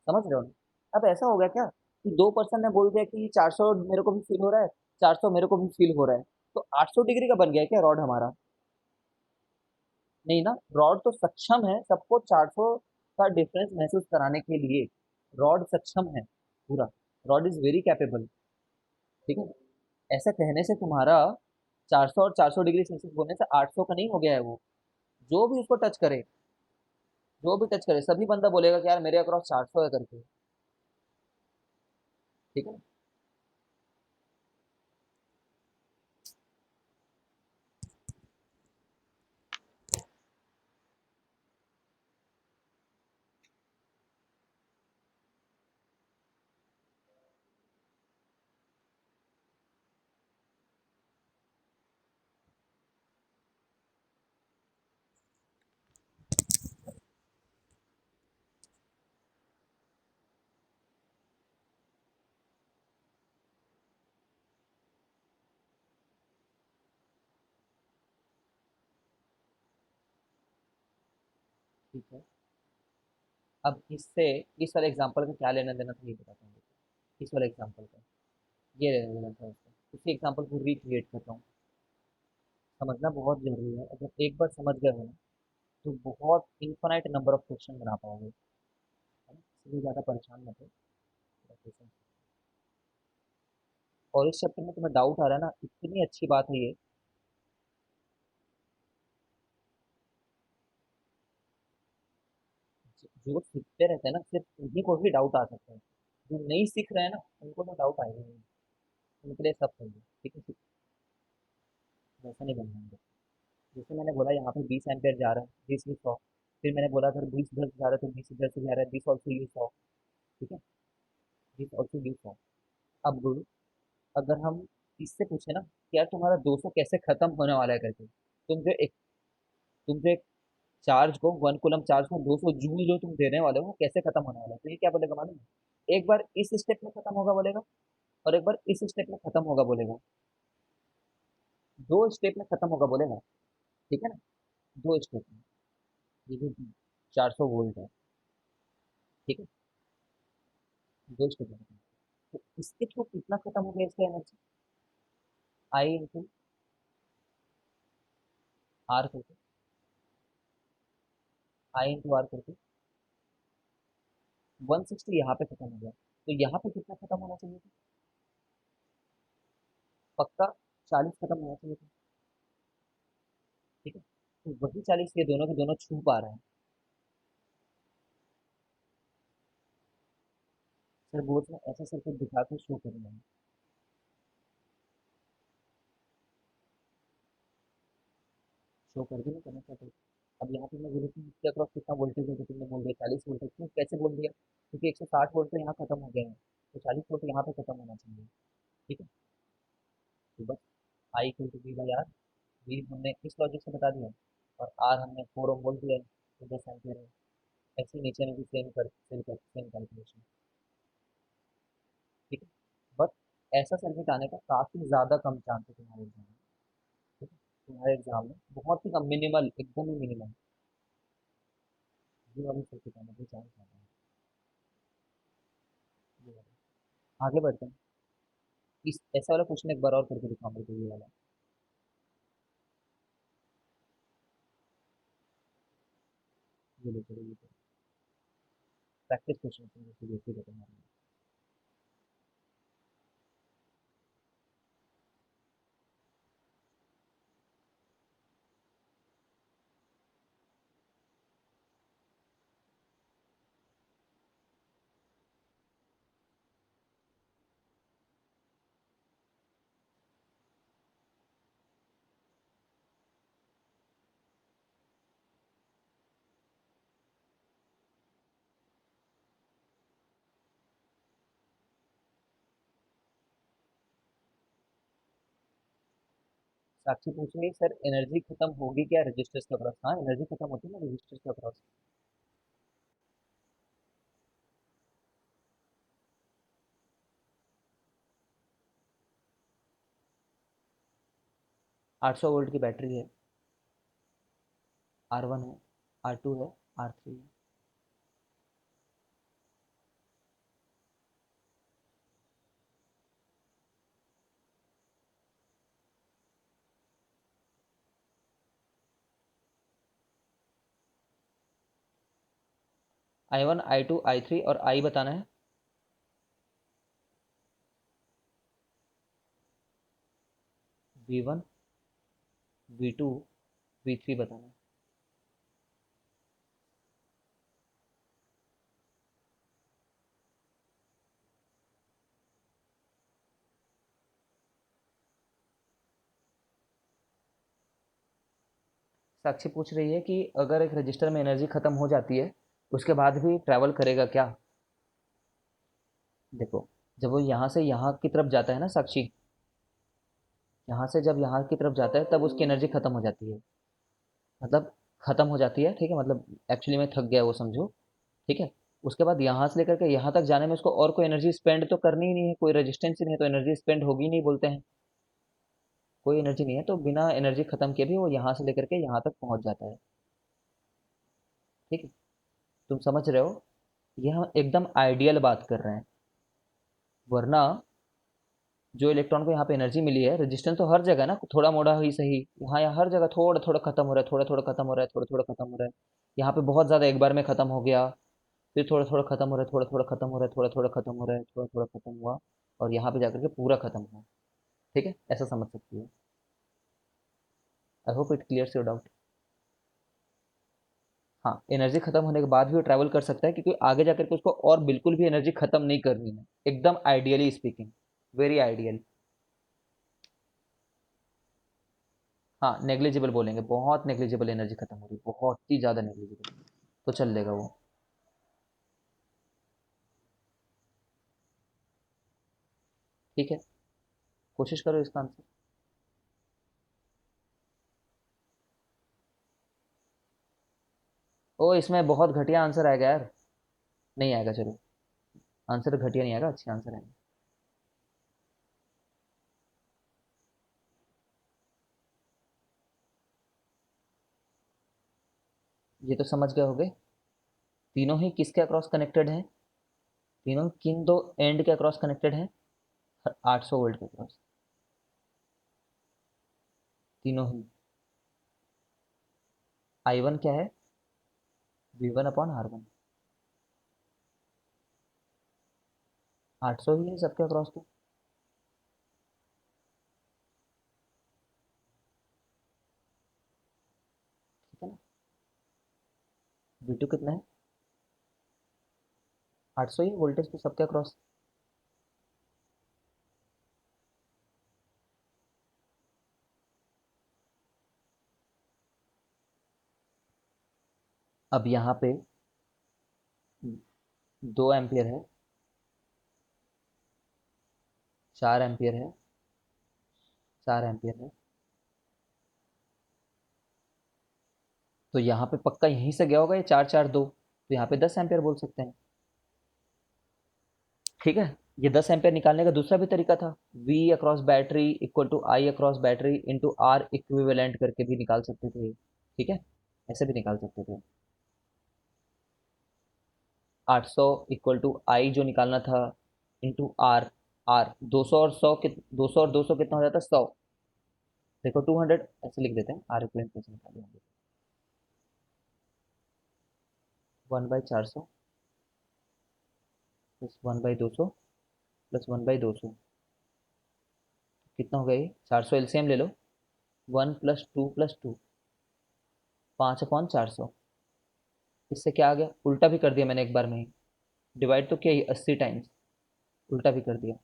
समझ रहे हो ना? अब ऐसा हो गया क्या कि दो पर्सन ने बोल दिया कि 400 मेरे को भी फील हो रहा है, 400 मेरे को भी फील हो रहा है, तो 800 डिग्री का बन गया क्या रॉड हमारा? नहीं ना, रॉड तो सक्षम है सबको 400 का डिफरेंस महसूस कराने के लिए। रॉड सक्षम है पूरा, रॉड इज वेरी कैपेबल। ठीक है, ऐसा कहने से तुम्हारा 400 और 400 डिग्री सेल्सियस बोलने से 800 का नहीं हो गया है वो। जो भी उसको टच करे, जो भी टच करे, सभी बंदा बोलेगा कि यार मेरे अक्रॉस 400 है करके। ठीक है। ठीक है। अब इससे इस वाले एग्जांपल का क्या लेना देना था ये बताता हूँ। इस वाले एग्जांपल का ये लेना देना था उसका। उसी एग्जांपल को रिक्रिएट कर रहा हूँ। समझना बहुत जरूरी है, अगर एक बार समझ गए हो ना तो बहुत इन्फानाइट नंबर ऑफ क्वेश्चन बना पाओगे, है ना? इसलिए ज़्यादा परेशान मत हो। और इस चैप्टर में तुम्हें डाउट आ रहा है ना, इतनी अच्छी बात है ये। जो सीखते रहते हैं ना सिर्फ उन्हीं को ही डाउट आ सकता है। जो नहीं सीख रहे हैं ना उनको तो डाउट आएगा नहीं। उनके लिए सब सही है, ठीक है। वैसा नहीं बनना है। जैसे मैंने बोला यहाँ पे 20 एम्पियर जा रहा है, 20 100। फिर मैंने बोला अगर 20 इधर से जा रहा है तो 20 इधर से जा रहा है, 20 ऑल्सो यूज 100। ठीक है, 20 ऑल्सो यूज 100। अब गुरु, अगर हम इससे पूछे ना कि यार तुम्हारा 200 कैसे खत्म होने वाला है करके, तुम जो एक चार्ज को 1 कूलम चार्ज को 200 जूल जो तुम देने वाले हो वो कैसे खत्म होने वाला है, तो ये क्या बोलेगा मालूम है? एक बार इस स्टेप में खत्म होगा बोलेगा, और एक बार इस स्टेप में खत्म होगा बोलेगा। दो स्टेप में खत्म होगा बोलेगा, ठीक है ना? दो स्टेप में। ये जो 400 वोल्ट है, ठीक है, दो स्टेप में खत्म। तो इसके थ्रू कितना खत्म हो गया इसका एनर्जी? आई इंटू आर करके, आई इंटू आर करके 160 यहाँ पे खत्म हो गया। तो यहाँ पे कितना खत्म होना चाहिए था? पक्का 40 खत्म होना चाहिए था, ठीक है। तो वही 40 ये दोनों के दोनों छू पा रहे हैं। सर बोर्ड में ऐसा सर्किट दिखा के शो करना है। शो कर भी नहीं करना चाहते। अब यहाँ पे मैं बोलूँ कि इसके अक्रॉस कितना वोल्टेज है, तो तुमने बोल दिया 40 वोल्ट है। क्यों, कैसे बोल दिया? क्योंकि 160 वोल्ट तो यहाँ खत्म हो गए हैं, तो 40 वोल्ट यहाँ पे खत्म होना चाहिए, ठीक है। तो बस I equal to V by R. V हमने इस लॉजिक से बता दिया, और आर हमने 4 ओम बोल दिया है, तो 10 एम्पियर है। ऐसे ही नीचे में भी सेम कैलकुलेशन, ठीक है। बट ऐसा सर्किट आने का काफ़ी ज़्यादा कम चांस है तुम्हारे एग्जाम में, ठीक है। तुम्हारे एग्जाम में बहुत ही कम, मिनिमल, एकदम ही मिनिमल ये वाली सर्किट आने के चांस ज़्यादा है। ये वाला। आगे बढ़ते हैं। इस ऐसा वाला क्वेश्चन एक बार और करके दिखाओ मेरे को, ये वाला। ये लो चलो, ये प्रैक्टिस क्वेश्चन है, ये देखते हैं। साक्षी पूछ रही है सर एनर्जी खत्म होगी क्या रजिस्टर्स के अक्रॉस? हाँ, एनर्जी खत्म होती है ना रजिस्टर्स के अक्रॉस। 800 वोल्ट की बैटरी है, R1 है, R2 है, R3 है। I1 I2 I3 और I बताना है। V1 V2 V3 बताना है। साक्षी पूछ रही है कि अगर एक रजिस्टर में एनर्जी खत्म हो जाती है उसके बाद भी ट्रैवल करेगा क्या? देखो, जब वो यहाँ से यहाँ की तरफ जाता है ना साक्षी, यहाँ से जब यहाँ की तरफ जाता है तब उसकी एनर्जी खत्म हो जाती है। मतलब खत्म हो जाती है, ठीक है, मतलब एक्चुअली में थक गया वो, समझो, ठीक है। उसके बाद यहाँ से लेकर के यहाँ तक जाने में उसको और कोई एनर्जी स्पेंड तो करनी ही नहीं है, कोई रेजिस्टेंस ही नहीं है, तो एनर्जी स्पेंड होगी नहीं बोलते हैं। कोई एनर्जी नहीं है तो बिना एनर्जी खत्म किए भी वो यहाँ से लेकर के यहाँ तक पहुँच जाता है। ठीक है, तुम समझ रहे हो, ये हम एकदम आइडियल बात कर रहे हैं, वरना जो इलेक्ट्रॉन को यहाँ पे एनर्जी मिली है, रेजिस्टेंस तो हर जगह ना, थोड़ा मोड़ा ही सही, यहाँ हर जगह थोड़ा थोड़ा खत्म हो रहा है, थोड़ा थोड़ा खत्म हो रहा है, थोड़ा थोड़ा खत्म हो रहा है। यहाँ पे बहुत ज़्यादा एक बार में खत्म हो गया, फिर थोड़ा थोड़ा खत्म हो रहा है, थोड़ा थोड़ा खत्म हो रहा है, थोड़ा थोड़ा खत्म हो रहा है, थोड़ा थोड़ा खत्म हुआ, और यहाँ पे जाकर के पूरा खत्म हुआ। ठीक है, ऐसा समझ सकती हो। I hope it clears your doubt. हाँ, एनर्जी खत्म होने के बाद भी वो ट्रैवल कर सकता है, क्योंकि आगे जाकर के उसको और बिल्कुल भी एनर्जी खत्म नहीं करनी है, एकदम आइडियली स्पीकिंग, वेरी आइडियल। हाँ, नेग्लिजिबल बोलेंगे, बहुत नेग्लिजिबल एनर्जी खत्म हो रही है, बहुत ही ज़्यादा नेग्लिजिबल, तो चल लेगा वो। ठीक है, कोशिश करो इसका आंसर। ओ, इसमें बहुत घटिया आंसर आएगा यार, नहीं आएगा, चलो आंसर घटिया नहीं आएगा, अच्छी आंसर आएगा। ये तो समझ गए होगे, तीनों ही किसके अक्रॉस कनेक्टेड है, तीनों किन दो एंड के अक्रॉस कनेक्टेड है, 800 वोल्ट के अक्रॉस, तीनों ही। I1 क्या है, V1/R1, 800 ही है सबके अक्रॉस तो। ठीक है ना, V2 कितना है, 800 ही वोल्टेज तो सबके अक्रॉस। अब यहाँ पे 2 एम्पियर है, 4 एम्पियर है, 4 एम्पियर है, तो यहाँ पे पक्का यहीं से गया होगा ये 4 4 2, तो यहाँ पे 10 एम्पियर बोल सकते हैं। ठीक है, ये 10 एम्पियर निकालने का दूसरा भी तरीका था, V across battery equal to I across battery into R equivalent करके भी निकाल सकते थे। ठीक है, ऐसे भी निकाल सकते थे। 800 इक्वल टू आई जो निकालना था, इंटू आर, आर 200 और 100 कित 200 और 200 कितना हो जाता है, 100। देखो 200 ऐसे लिख देते हैं, आर इक्विवेलेंट कैसे निकालेंगे, 1/400 प्लस 1/200 प्लस 1/200, कितना हो गया ये, 400 एलसीएम ले लो, 1+2+2, 5/400। इससे क्या आ गया, उल्टा भी कर दिया मैंने एक बार में ही, डिवाइड तो किया ही 80 टाइम्स, उल्टा भी कर दिया।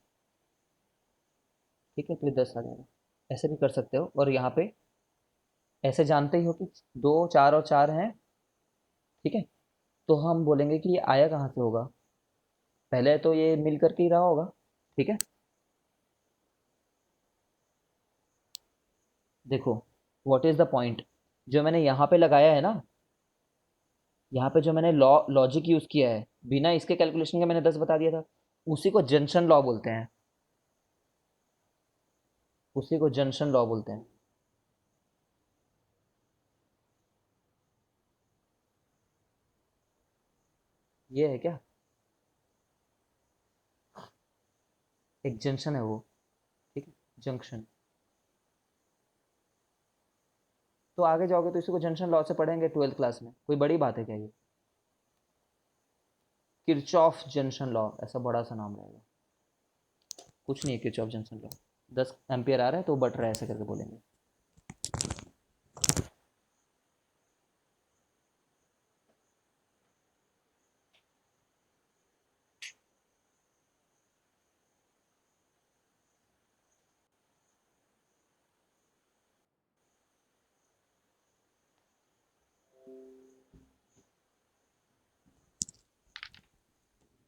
ठीक है, तो ये 10 आ जाएगा, ऐसे भी कर सकते हो। और यहाँ पे ऐसे जानते ही हो कि 2 4 और 4 हैं। ठीक है, तो हम बोलेंगे कि ये आया कहाँ से होगा, पहले तो ये मिल करके ही रहा होगा। ठीक है, देखो, व्हाट इज द पॉइंट, जो मैंने यहाँ पे लगाया है ना, यहाँ पे जो मैंने लॉजिक यूज किया है, बिना इसके कैलकुलेशन के मैंने 10 बता दिया था, उसी को जंक्शन लॉ बोलते हैं, उसी को जंक्शन लॉ बोलते हैं। ये है क्या, एक जंक्शन है वो। ठीक है, जंक्शन, तो आगे जाओगे तो इसी को जंक्शन लॉ से पढ़ेंगे 12th क्लास में, कोई बड़ी बात है क्या ये, किरचॉफ जंक्शन लॉ, ऐसा बड़ा सा नाम रहेगा, कुछ नहीं है किरचॉफ जंक्शन लॉ। 10 एम्पियर आ रहा है तो बट रहा है, ऐसे करके बोलेंगे।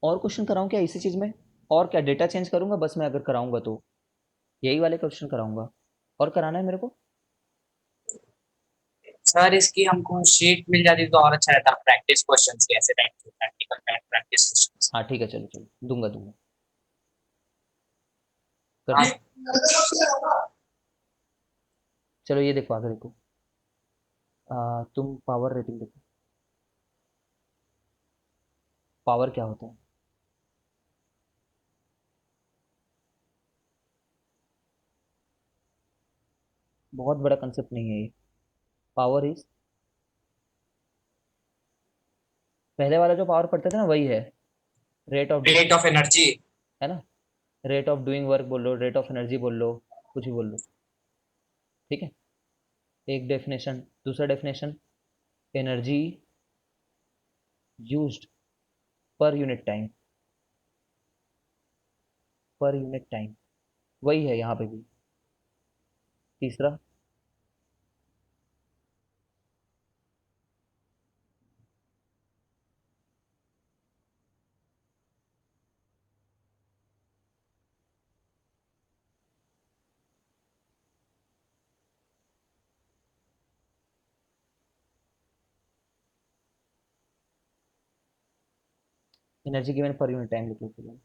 और क्वेश्चन कराऊं क्या इसी चीज में, और क्या डेटा चेंज करूंगा बस मैं, अगर कराऊंगा तो यही वाले क्वेश्चन कराऊंगा, और कराना है मेरे को। सर इसकी हमको शीट मिल जाती तो और अच्छा रहता, प्रैक्टिस क्वेश्चंस के ऐसे टाइप के प्रैक्टिकल प्रैक्टिस क्वेश्चंस। हाँ ठीक है, चलो चलो, दूंगा दूंगा, कर हाँ। दूँ। चलो ये देखो, आगे देखो, तुम पावर रेटिंग देखो, पावर क्या होता है? बहुत बड़ा कंसेप्ट नहीं है ये। पावर इज, पहले वाला जो पावर पढ़ते थे ना वही है, rate of rate doing, of energy. है ना? रेट ऑफ डूइंग वर्क बोल लो, रेट ऑफ एनर्जी बोल लो, कुछ भी बोल लो, ठीक है। एक डेफिनेशन। दूसरा डेफिनेशन, एनर्जी यूज्ड पर यूनिट टाइम, पर यूनिट टाइम, वही है यहाँ पे भी। तीसरा, एनर्जी गिवन पर यूनिट टाइम लिख लो।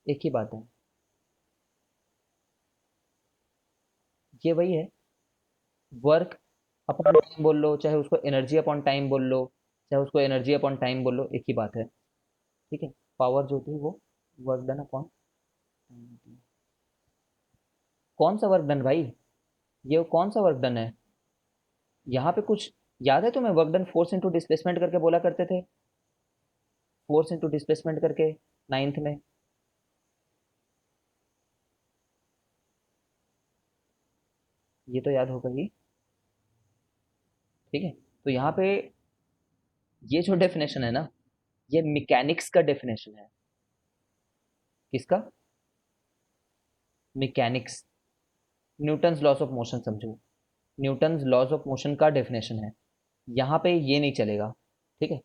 एक ही बात है, ये वही है। वर्क अपॉन टाइम बोल लो, चाहे उसको एनर्जी अपॉन टाइम बोल लो, चाहे उसको एनर्जी अपॉन टाइम बोल लो, एक ही बात है, ठीक है। पावर जो थी वो वर्क डन अपॉन, कौन सा वर्क डन भाई? ये कौन सा वर्क डन है? यहाँ पे कुछ याद है तुम्हें? Work done force into displacement करके बोला करते थे, फोर्स इंटू डिस्प्लेसमेंट करके, नाइन्थ में। ये तो याद होगा ही, ठीक है। तो यहाँ पे ये जो डेफिनेशन है ना, ये मैकेनिक्स का डेफिनेशन है। किसका? Mechanics, Newton's loss of motion समझो, न्यूटन्स लॉस ऑफ मोशन का डेफिनेशन है। यहाँ पे ये नहीं चलेगा, ठीक है।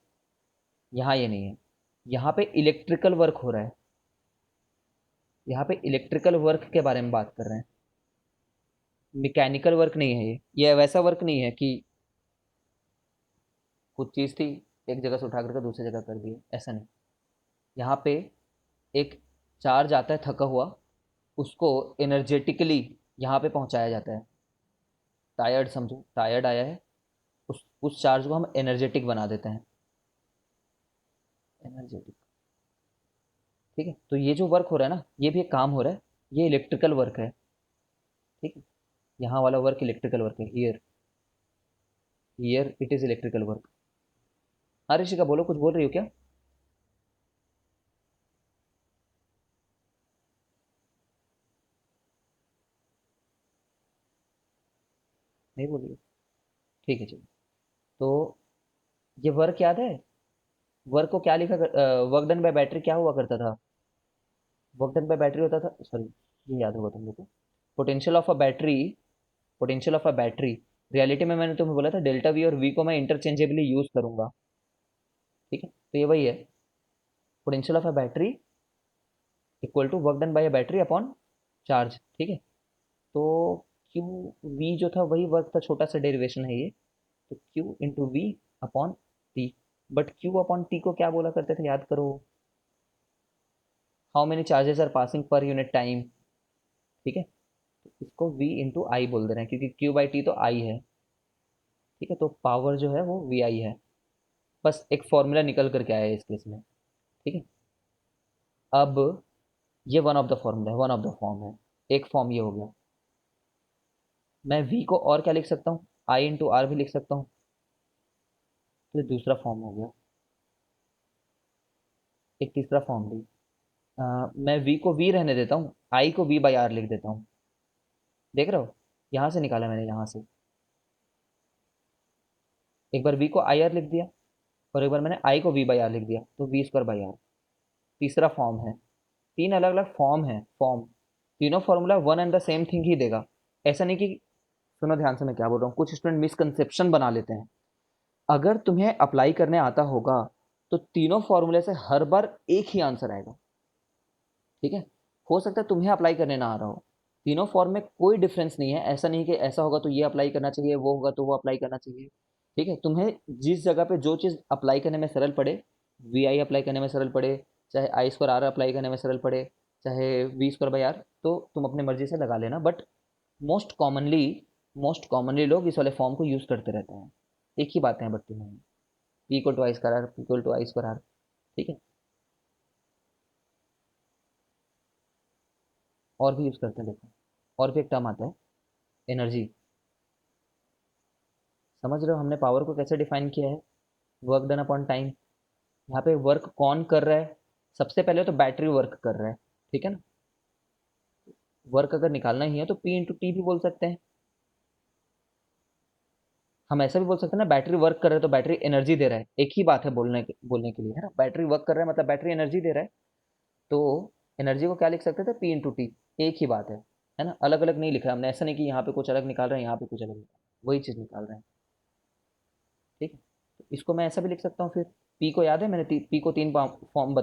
यहाँ ये नहीं है, यहाँ पे इलेक्ट्रिकल वर्क हो रहा है, यहाँ पे इलेक्ट्रिकल वर्क के बारे में बात कर रहे हैं, मैकेनिकल वर्क नहीं है ये वैसा वर्क नहीं है कि कुछ चीज़ थी, एक जगह से उठा करके दूसरी जगह कर दी, ऐसा नहीं। यहाँ पे एक चार्ज आता है थका हुआ, उसको एनर्जेटिकली यहाँ पे पहुँचाया जाता है। टायर्ड समझो, टायर्ड आया है, उस चार्ज को हम एनर्जेटिक बना देते हैं, एनर्जेटिक, ठीक है। तो ये जो वर्क हो रहा है ना, ये भी एक काम हो रहा है, ये इलेक्ट्रिकल वर्क है, ठीक है। यहाँ वाला वर्क इलेक्ट्रिकल वर्क है, here, here it is electrical work. हाँ ऋषिका बोलो, कुछ बोल रही हो क्या? नहीं बोल रही हो? ठीक है चलो। तो ये वर्क याद है? वर्क को क्या लिखा वर्क डन बाय बैटरी क्या हुआ करता था? वर्क डन बाय बैटरी होता था, सॉरी, ये याद होगा तुम लोग को, potential of a battery, potential of a battery, reality में मैंने तुम्हें बोला था डेल्टा वी और वी को मैं इंटरचेंजेबली यूज करूंगा, ठीक है। तो ये वही है, potential of a battery equal to work done by a battery upon charge, ठीक है। तो क्यू वी जो था वही वर्क था, छोटा सा डेरिवेशन है ये। तो Q into V upon T, but Q upon T को क्या बोला करते थे, याद करो? How many charges are passing per unit time, ठीक है। तो इसको वी इंटू आई बोल दे रहे हैं, क्योंकि क्यू बाई टी तो आई है, ठीक है। तो पावर जो है वो वी आई है, बस एक फॉर्मूला निकल करके आया है इस केस में, ठीक है। अब ये वन ऑफ द फॉर्मूला है, वन ऑफ द फॉर्म है, एक फॉर्म ये हो गया। मैं वी को और क्या लिख सकता हूँ, आई इंटू आर भी लिख सकता हूँ, तो ये दूसरा फॉर्म हो गया। एक तीसरा फॉर्म भी, मैं वी को वी रहने देता हूँ, आई को वी बाई आर लिख देता हूँ, देख रहे हो? यहाँ से निकाला मैंने, यहाँ से एक बार वी को आई आर लिख दिया, और एक बार मैंने आई को वी बाई आर लिख दिया, तो वी स्क्वायर बाई आर, तीसरा फॉर्म है। तीन अलग अलग फॉर्म है, फॉर्म, तीनों formula one and the same thing he देगा। ऐसा नहीं कि, सुनो ध्यान से मैं क्या बोल रहा हूँ, कुछ स्टूडेंट मिसकंसेप्शन बना लेते हैं। अगर तुम्हें अप्लाई करने आता होगा तो तीनों फॉर्मूले से हर बार एक ही आंसर आएगा, ठीक है। हो सकता है तुम्हें अप्लाई करने ना आ रहा हो, तीनों फॉर्म में कोई डिफरेंस नहीं है, ऐसा नहीं कि ऐसा होगा तो ये अप्लाई करना चाहिए, वो होगा तो वो अप्लाई करना चाहिए, ठीक है। तुम्हें जिस जगह पे जो चीज़ अप्लाई करने में सरल पड़े, वी आई अप्लाई करने में सरल पड़े, चाहे आई स्क्वायर आर अप्लाई करने में सरल पड़े, चाहे वी स्क्वायर बाई आर, तो तुम अपनी मर्जी से लगा लेना, but most commonly most commonly लोग इस वाले फॉर्म को यूज करते रहते हैं, एक ही बातें हैं बट तीनों में, P equal to I square R, P equal to I square R. ठीक है, और भी यूज करते हैं, देखो और भी एक टर्म आता है एनर्जी। समझ रहे हो हमने पावर को कैसे डिफाइन किया है, वर्क डन अपॉन टाइम। यहाँ पे वर्क कौन कर रहा है, सबसे पहले तो बैटरी वर्क कर रहा है, ठीक है ना। वर्क अगर निकालना ही है तो पी इंटू टी भी बोल सकते हैं। हम ऐसा भी बोल सकते हैं ना, बैटरी वर्क कर रहा है तो बैटरी एनर्जी दे रहा है, एक ही बात है बोलने के लिए, है ना। बैटरी वर्क कर रहा है मतलब बैटरी एनर्जी दे रहा है, तो एनर्जी को क्या लिख सकते थे, पी इंटू टी, एक ही बात है ना। अलग अलग नहीं लिखा है हमने, ऐसा नहीं कि यहाँ पे कुछ अलग निकाल रहे हैं यहाँ पे कुछ अलग निकाल रहे हैं, वही चीज़ निकाल रहे हैं। ठीक है, तो इसको मैं ऐसा भी लिख सकता हूँ फिर, पी को याद है मैंने पी को तीन फॉर्म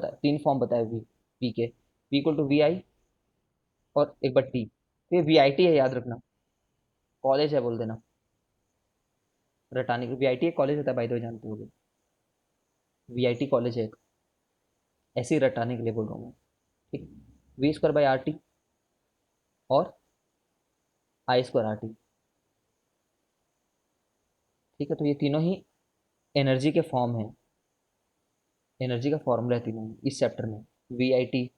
बताए भी, पी के, पी इक्वल टू वी आई और एक बार टी, तो ये वी आई टी है, याद रखना, कॉलेज है बोल देना, रटाने वी आई टी एक कॉलेज होता है, बाय द वे जानते होगे, वी आई टी कॉलेज है एक, ऐसे ही रटाने के लिए बोल रहा हूँ मैं। ठीक है, V square by R T और आई स्क्वायर आर टी। ठीक है, तो ये तीनों ही एनर्जी के फॉर्म है, एनर्जी का फॉर्मूला है तीनों ही इस चैप्टर में, वी आई टी।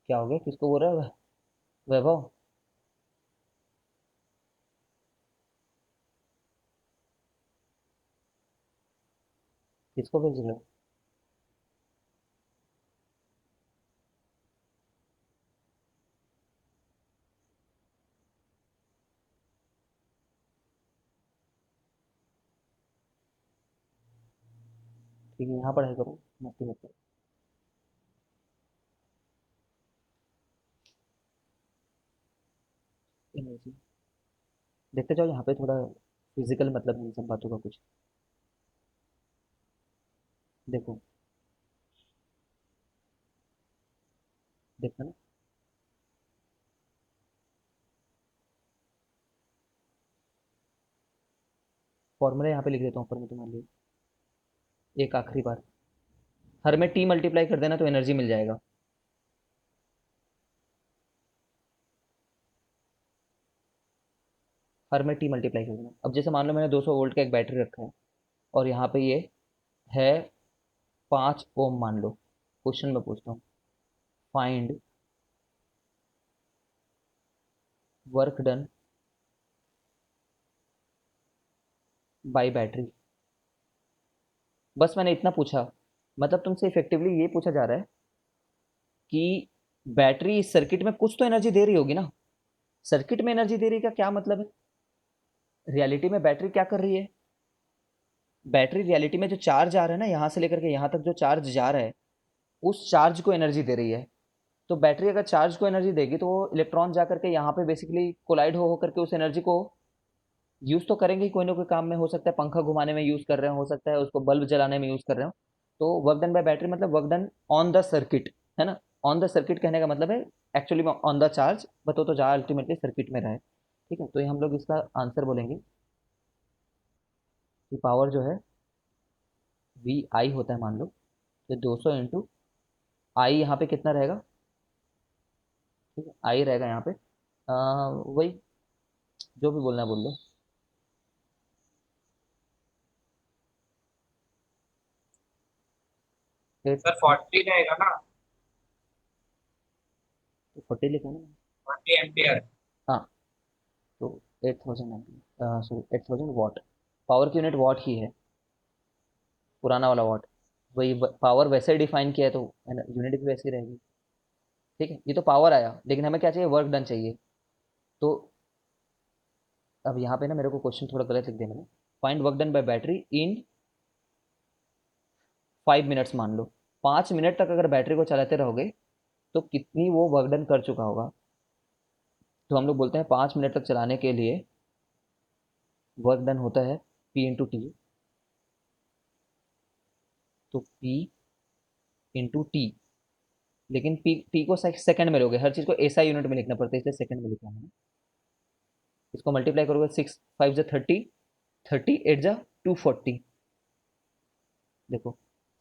क्या हो गया, किसको बोल रहा है, वैभव? किसको भेज रहे हो? ठीक है, यहाँ पढ़ाई करो, मस्ती मत करो। एनर्जी देखते जाओ, यहाँ पे थोड़ा फिजिकल मतलब है इन सब बातों का कुछ, देखो, देखना ना, फॉर्मूला यहाँ पे लिख देता हूँ ऊपर में तुम्हारे लिए, एक आखिरी बार, हर में टी मल्टीप्लाई कर देना तो एनर्जी मिल जाएगा। हर में टी मल्टीप्लाई कर देना। अब जैसे मान लो मैंने 200 वोल्ट का एक बैटरी रखा है और यहाँ पे ये है 5 ओम मान लो। क्वेश्चन में पूछता हूँ, find work done bye battery. बस मैंने इतना पूछा, मतलब तुमसे इफेक्टिवली ये पूछा जा रहा है कि बैटरी इस सर्किट में कुछ तो एनर्जी दे रही होगी ना। सर्किट में एनर्जी दे रही का क्या मतलब है, रियलिटी में बैटरी क्या कर रही है, बैटरी रियलिटी में जो चार्ज आ रहा है ना, यहाँ से लेकर के यहाँ तक जो चार्ज जा रहा है, उस चार्ज को एनर्जी दे रही है। तो बैटरी अगर चार्ज को एनर्जी देगी तो वो इलेक्ट्रॉन जा करके यहाँ पे बेसिकली कोलाइड हो करके उस एनर्जी को यूज़ तो करेंगे ही, कोई ना कोई काम में, हो सकता है पंखा घुमाने में यूज़ कर रहे हो सकता है उसको बल्ब जलाने में यूज़ कर रहे हो। तो वर्क डन बाय बैटरी मतलब work done on the circuit, है ना। ऑन द सर्किट कहने का मतलब है एक्चुअली में ऑन द चार्ज, बट वो तो जहाँ अल्टीमेटली सर्किट में रहे। ठीक है, तो ये हम लोग इसका आंसर बोलेंगे कि पावर जो है वी आई होता है, मान लो तो 200 इंटू आई, यहाँ पे कितना रहेगा, ठीक है आई रहेगा यहाँ पे, वही जो भी बोलना है बोल लो। सर 40 रहेगा ना, 40 लिखा है ना। 40 एम्पियर। हाँ, तो 8000 एम्पियर, सॉरी 8000 वाट, पावर की यूनिट वाट ही है, पुराना वाला वाट। वही पावर वैसे डिफाइन किया है तो यूनिट भी वैसी रहेगी। ठीक है, ये तो पावर आया, लेकिन हमें क्या चाहिए, वर्क डन चाहिए। तो अब यहाँ पे ना मेरे को क्वेश्चन थोड़ा गलत लिख दिया मैंने, find work done bye battery in 5 minutes मान लो। 5 मिनट तक अगर बैटरी को चलाते रहोगे तो कितनी वो वर्क डन कर चुका होगा। तो हम लोग बोलते हैं 5 मिनट तक चलाने के लिए वर्क डन होता है पी इंटू टी। तो पी इंटू टी, लेकिन पी टी को सेकंड में लोगे, हर चीज़ को ऐसा यूनिट में लिखना पड़ता है, इसलिए सेकंड में लिखा मैंने। इसको मल्टीप्लाई करोगे, 6 5 जा 30, 30 8 जा 240, देखो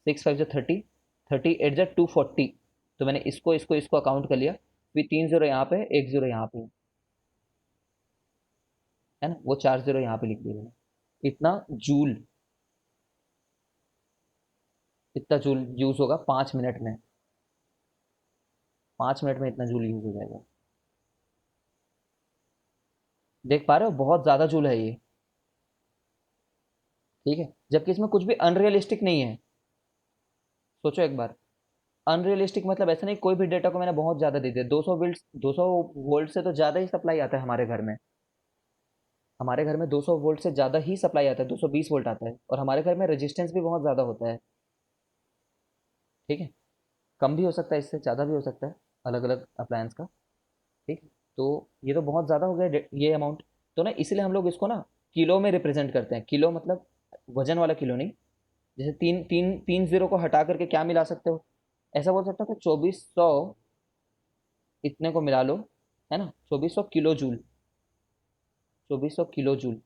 6 5 30, 30 8 240, तो मैंने इसको इसको इसको अकाउंट कर लिया, फिर 3 0 यहाँ पे, 1 0 यहाँ पे, है ना, वो 4 0 यहाँ पे लिख दिया मैंने। इतना जूल, इतना जूल यूज होगा 5 मिनट में, 5 मिनट में इतना जूल यूज हो जाएगा। देख पा रहे हो, बहुत ज्यादा जूल है ये। ठीक है, जबकि इसमें कुछ भी अनरियलिस्टिक नहीं है। सोचो एक बार, अनरियलिस्टिक मतलब ऐसा नहीं कोई भी डेटा को मैंने बहुत ज़्यादा दे दिया। 200 वोल्ट, 200 वोल्ट से तो ज़्यादा ही सप्लाई आता है हमारे घर में। हमारे घर में 200 वोल्ट से ज़्यादा ही सप्लाई आता है, 220 वोल्ट आता है, और हमारे घर में रेजिस्टेंस भी बहुत ज़्यादा होता है। ठीक है, कम भी हो सकता है, इससे ज़्यादा भी हो सकता है, अलग अलग अप्लायंस का। ठीक है, तो ये तो बहुत ज़्यादा हो गया ये अमाउंट। तो ना इसलिए हम लोग इसको ना किलो में रिप्रेजेंट करते हैं। किलो मतलब वजन वाला किलो नहीं। जैसे तीन तीन तीन जीरो को हटा करके क्या मिला सकते हो, ऐसा बोल सकते हो कि 2400 इतने को मिला लो, है ना, 2400 kilo joule, 2400 kilo joule,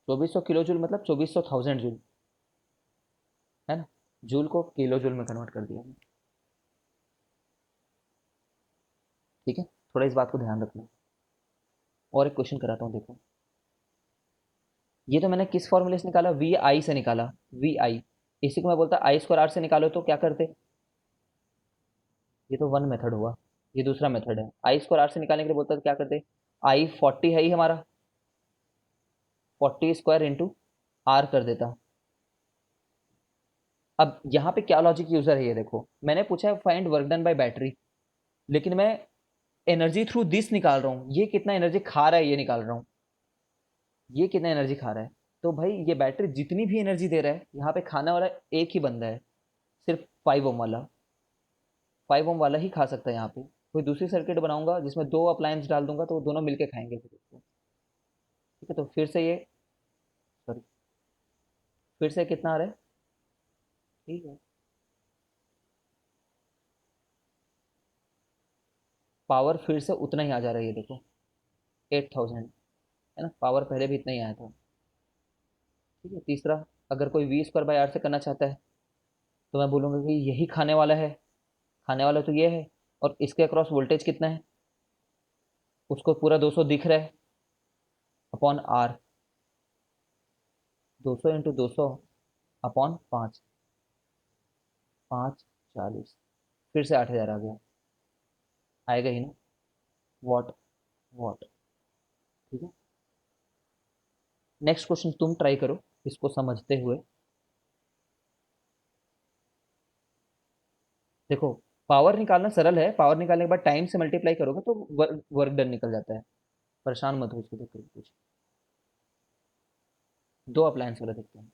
2400 kilo joule मतलब 2400 थाउजेंड जूल, है ना। जूल को किलो जूल में कन्वर्ट कर दिया। ठीक है, थोड़ा इस बात को ध्यान रखना। और एक क्वेश्चन कराता हूँ, देखो। ये तो मैंने किस फॉर्मूले से निकाला, वी आई से निकाला। वी आई, इसी को मैं बोलता आई स्क्वायर आर से निकालो तो क्या करते। ये तो वन मेथड हुआ, ये दूसरा मेथड है। आई स्क्वायर आर से निकालने के लिए बोलता तो क्या करते, आई 40 है ही हमारा, 40 स्क्वायर इंटू आर कर देता। अब यहाँ पे क्या लॉजिक यूजर है, ये देखो, मैंने पूछा है find work done bye battery, लेकिन मैं एनर्जी थ्रू दिस निकाल रहा हूँ, ये कितना एनर्जी खा रहा है ये निकाल रहा हूँ, ये कितना एनर्जी खा रहा है। तो भाई ये बैटरी जितनी भी एनर्जी दे रहा है, यहाँ पे खाने वाला एक ही बंदा है, सिर्फ 5 ओम वाला। 5 ओम वाला ही खा सकता है यहाँ पे। कोई दूसरी सर्किट बनाऊंगा जिसमें दो अप्लायंस डाल दूंगा, तो वो दोनों मिलके खाएंगे फिर उसको। ठीक है, तो फिर से ये, सॉरी, फिर से कितना आ रहा है, ठीक है, पावर फिर से उतना ही आ जा रहा है, ये देखो 8000, है ना, पावर पहले भी इतना ही आया था। ठीक है, तीसरा, अगर कोई वी स्क्वायर बाई आर से करना चाहता है, तो मैं बोलूँगा कि यही खाने वाला है, खाने वाला तो ये है, और इसके अक्रॉस वोल्टेज कितना है, उसको पूरा 200 दिख रहा है, अपॉन आर, 200 इंटू 200 अपॉन 5, 5 40, फिर से 8000 आ गया, आएगा ही ना, वॉट, वॉट। ठीक है, नेक्स्ट क्वेश्चन तुम ट्राई करो इसको समझते हुए। देखो, पावर निकालना सरल है, पावर निकालने के बाद टाइम से मल्टीप्लाई करोगे तो वर्क डन निकल जाता है। परेशान मत हो उसको देख कर कुछ। दो अप्लायंस वाला देखते हैं।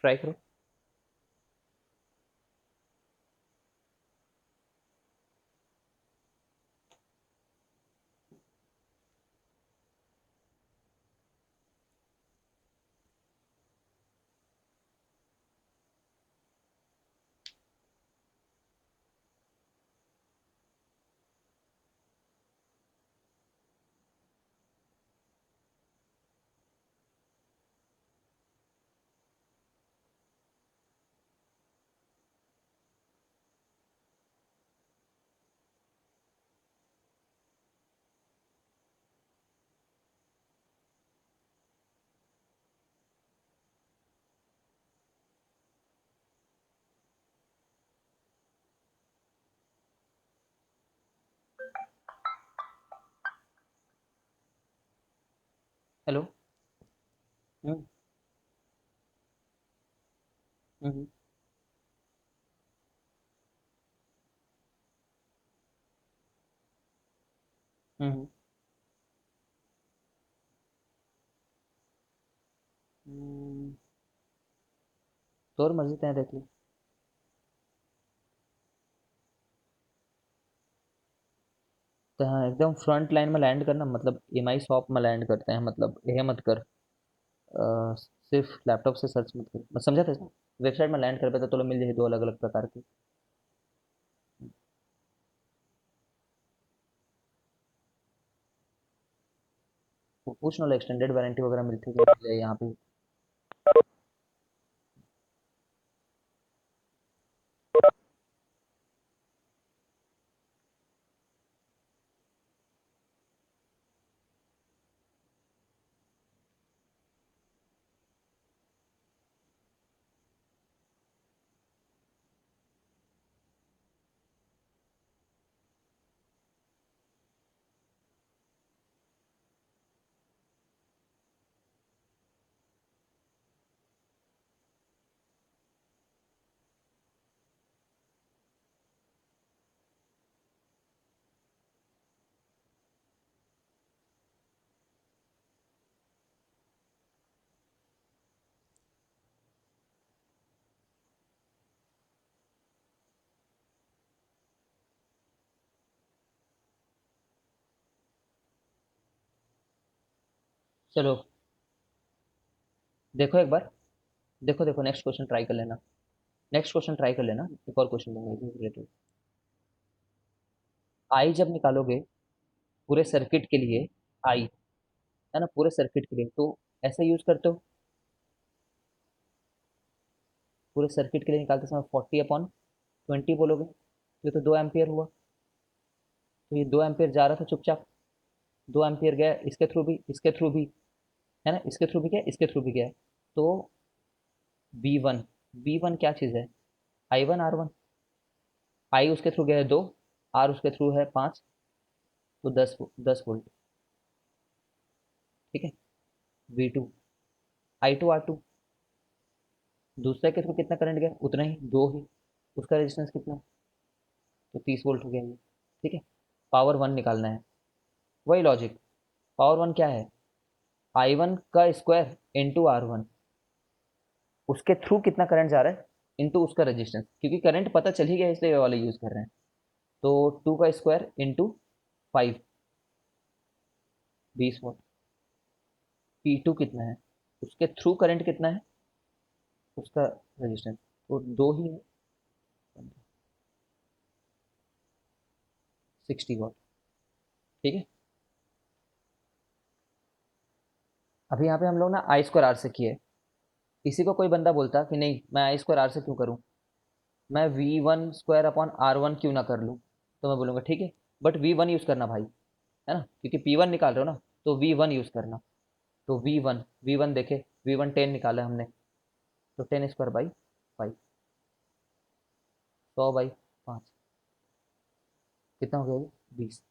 ट्राई करो। हेलो। हम्म। हम्म। हम्म। हम्म। तो और मर्जी तय देख ली। तो हाँ, एकदम फ्रंट लाइन में लैंड करना मतलब एमआई शॉप में लैंड करते हैं, मतलब यह मत कर। सिर्फ लैपटॉप से सर्च मत कर, मैं समझा था। वेबसाइट में लैंड कर पे तो मिल जाए दो अलग अलग प्रकार के। वो पूछ लो एक्सटेंडेड वारंटी वगैरह मिलती है कि नहीं मिल जाए यहाँ पे। चलो देखो एक बार। देखो देखो नेक्स्ट क्वेश्चन ट्राई कर लेना। नेक्स्ट क्वेश्चन ट्राई कर लेना, एक और क्वेश्चन दूंगा रिलेटेड। आई जब निकालोगे पूरे सर्किट के लिए, आई है ना, पूरे सर्किट के लिए तो ऐसे यूज करते हो। पूरे सर्किट के लिए निकालते समय 40/20 बोलोगे, ये तो 2 एम्पियर हुआ। तो ये 2 एम्पियर जा रहा था चुपचाप, 2 एम्पियर गया इसके थ्रू भी, इसके थ्रू भी, है ना, इसके थ्रू भी गया, इसके थ्रू भी गया। तो V1, V1 क्या चीज़ है? I1 R1। आई उसके थ्रू गया है 2, आर उसके थ्रू है 5, तो 10 वोल्ट। ठीक है। V2, I2 R2, दूसरे के थ्रू कितना करंट गया? उतना ही, 2 ही। उसका रेजिस्टेंस कितना? तो 30 वोल्ट हो गया ये। ठीक है। पावर वन निकालना है, वही लॉजिक। पावर वन क्या है? I1 का स्क्वायर इंटू R1, उसके थ्रू कितना करंट जा रहा है इंटू उसका रेजिस्टेंस, क्योंकि करंट पता चल ही गया इसलिए ये वाला यूज़ कर रहे हैं। तो 2 का स्क्वायर इंटू 5, 20 वोल्ट। P2 कितना है? उसके थ्रू करंट कितना है, उसका रेजिस्टेंस, तो 2 ही है, 60 वॉट। ठीक है। अभी यहाँ पे हम लोग ना I2R से किए। इसी को कोई बंदा बोलता कि नहीं मैं I2R से क्यों करूँ, मैं V1 स्क्वायर अपॉन R1 क्यों ना कर लूँ। तो मैं बोलूँगा ठीक है, बट V1 यूज़ करना भाई, है ना, क्योंकि P1 निकाल रहे हो ना, तो V1 यूज़ करना। तो V1 देखे, V1 10 निकाला हमने, तो 10 स्क्वायर बाई 5, 100/5, कितना हो गया ये? 20।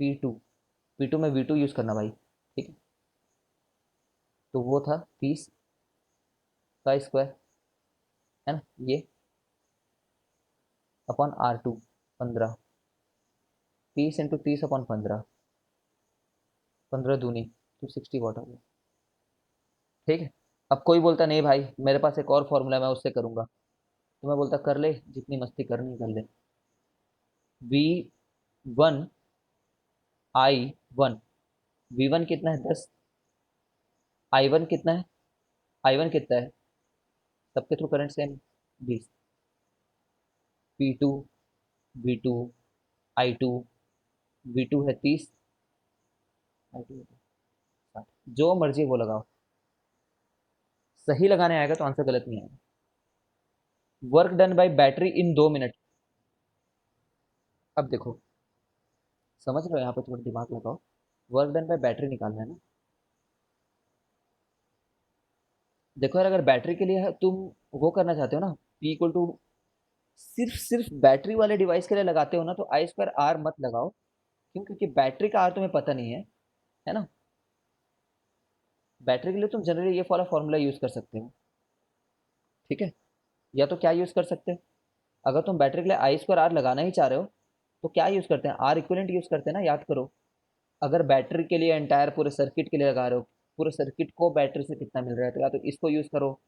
P2, P2 में V2 यूज़ करना भाई। ठीक है। तो वो था 30 का स्क्वायर, है ना, ये अपॉन R2 15, 30 × 30/15, 15 दूनी, तो 60 वॉट हो गया। ठीक है। अब कोई बोलता नहीं भाई मेरे पास एक और फॉर्मूला है मैं उससे करूंगा, तो मैं बोलता कर ले जितनी मस्ती करनी कर ले। V1 I1, V1 कितना है 10, I1 कितना है, I1 कितना है, सबके through current same 20। P2, V2, I2, V2 है 30, I2 है 60। जो मर्जी वो लगाओ, सही लगाने आएगा तो आंसर गलत नहीं आएगा। Work done bye battery in 2 minute. अब देखो, समझ रहे हो, यहाँ पे थोड़ा दिमाग लगाओ। वर्क डन बाय बैटरी निकालना है ना। देखो यार, अगर बैटरी के लिए तुम वो करना चाहते हो ना, P = सिर्फ सिर्फ बैटरी वाले डिवाइस के लिए लगाते हो ना, तो I2R मत लगाओ। क्यों? क्योंकि बैटरी का आर तुम्हें पता नहीं है ना। बैटरी के लिए तुम जनरली ये वाला फॉर्मूला यूज़ कर सकते हो, ठीक है। या तो क्या यूज़ कर सकते हो, अगर तुम बैटरी के लिए आई स्क्वायर आर लगाना ही चाह रहे हो तो क्या यूज़ करते हैं, आर इक्विवेलेंट यूज़ करते हैं ना, याद करो। अगर बैटरी के लिए एंटायर पूरे सर्किट के लिए लगा रहे हो, पूरे सर्किट को बैटरी से कितना मिल रहा है, तो या तो इसको यूज़ करो,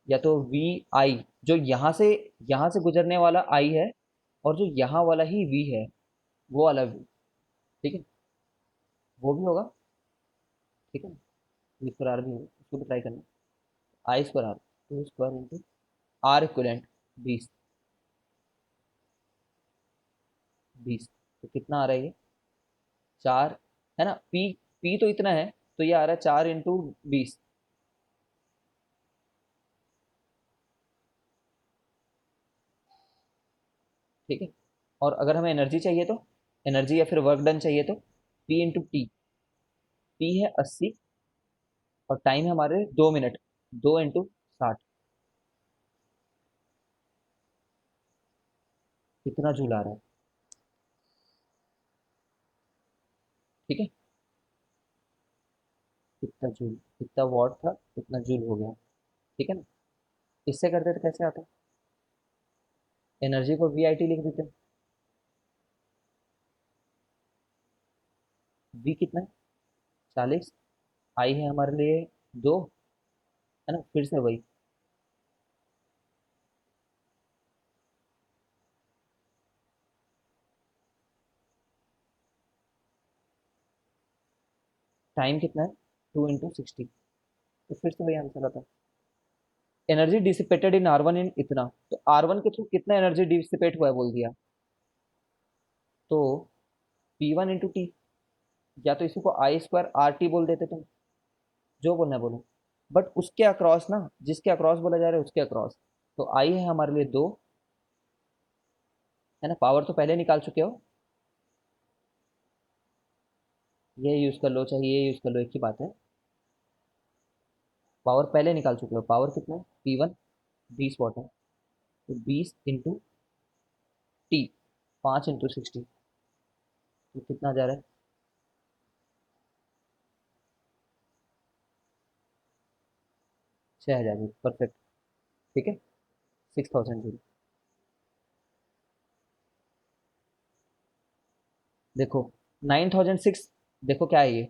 या तो वी आई, जो यहाँ से गुजरने वाला आई है, और जो यहाँ वाला ही वी है, वो वाला वी, ठीक है, वो भी होगा, ठीक है। वी स्क्वायर आर भी होगा, उसको भी ट्राई करना। I square R, two square into R equivalent 20, 20, तो कितना आ रहा है ये, 4, है ना। पी, पी तो इतना है, तो ये आ रहा है 4 इंटू 20, ठीक है। और अगर हमें एनर्जी चाहिए तो, एनर्जी या फिर वर्क डन चाहिए तो पी इंटू टी, पी है 80 और टाइम है हमारे 2 मिनट, 2 इंटू 60, कितना जूल आ रहा है, ठीक है। कितना जूल, कितना वॉट था, कितना जूल हो गया, ठीक है ना। इससे करते तो कैसे आता, एनर्जी को वी आई टी लिख देते हैं, वी कितना है 40, आई है हमारे लिए 2, है ना, फिर से वही, टाइम कितना है 2 इंटू 60, तो फिर से वही आंसर आता है। Energy dissipated in are one in इतना, तो आर वन के थ्रू कितना एनर्जी डिसिपेट हुआ है बोल दिया, तो P1 इंटू टी, या तो इसी को आई स्क्वायर आर टी बोल देते तुम, जो बोलना है बोलो, बट उसके अक्रॉस ना, जिसके अक्रॉस बोला जा रहा है उसके अक्रॉस, तो आई है हमारे लिए 2, है ना। पावर तो पहले निकाल चुके हो, ये यूज कर लो चाहे ये यूज कर लो, एक ही बात है, पावर पहले निकाल चुके हो। पावर कितना है, P1 20 वॉट है, तो 20 इंटू टी, 5 इंटू 60, तो कितना जा रहा है, 6000 जूल, परफेक्ट, ठीक है, 6000 जूल। देखो 9006, देखो क्या है ये,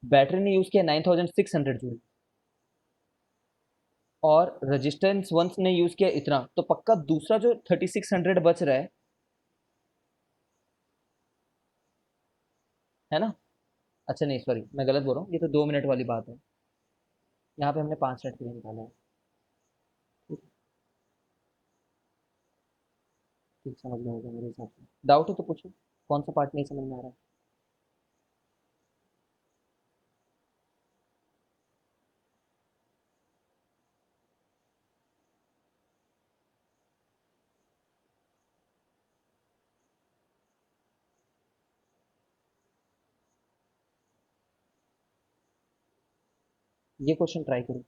बैटरी ने यूज किया 9600 जूल, और रेजिस्टेंस वंस ने यूज किया इतना, तो पक्का दूसरा जो 3600 बच रहा है ना। अच्छा नहीं सॉरी, मैं गलत बोल रहा हूँ, ये तो 2 मिनट वाली बात है, यहाँ पे हमने 5 मिनट के लिए निकाला है, ठीक, ठीक समझ में होगा मेरे हिसाब से। डाउट हो तो पूछो, कौन सा पार्ट नहीं समझ में आ रहा है। ये क्वेश्चन ट्राई करो।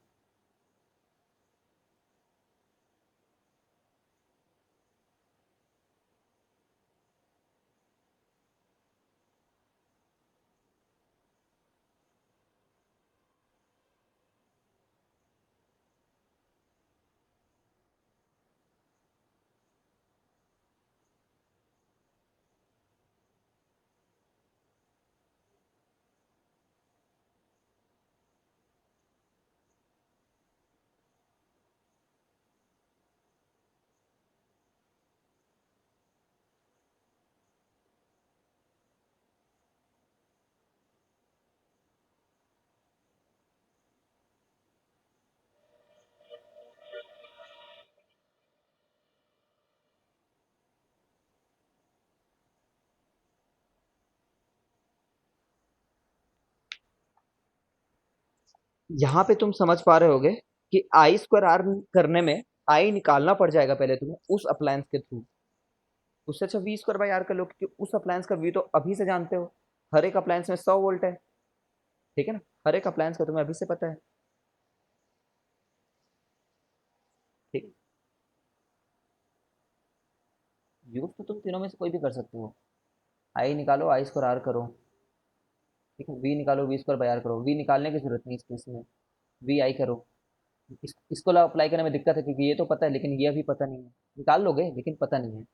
यहाँ पे तुम समझ पा रहे होगे कि आई स्क्वायर आर करने में आई निकालना पड़ जाएगा पहले तुम्हें उस अप्लायंस के थ्रू, उससे अच्छा वी स्क्वायर बाई आर कर लो, क्योंकि उस अप्लायंस का वी तो अभी से जानते हो, हर एक अप्लायंस में 100 वोल्ट है, ठीक है ना, हर एक अप्लायंस का तुम्हें अभी से पता है, ठीक है। यूज तो तुम तीनों में से कोई भी कर सकते हो, आई निकालो आई स्क्वायर आर करो, ठीक है, वी निकालो, वी स्क्वायर बाई आर करो, वी निकालने की जरूरत नहीं इस केस में, वी आई करो। इसको अप्लाई करने में दिक्कत है क्योंकि ये तो पता है लेकिन ये अभी पता नहीं है। निकाल लोगे लेकिन पता नहीं है।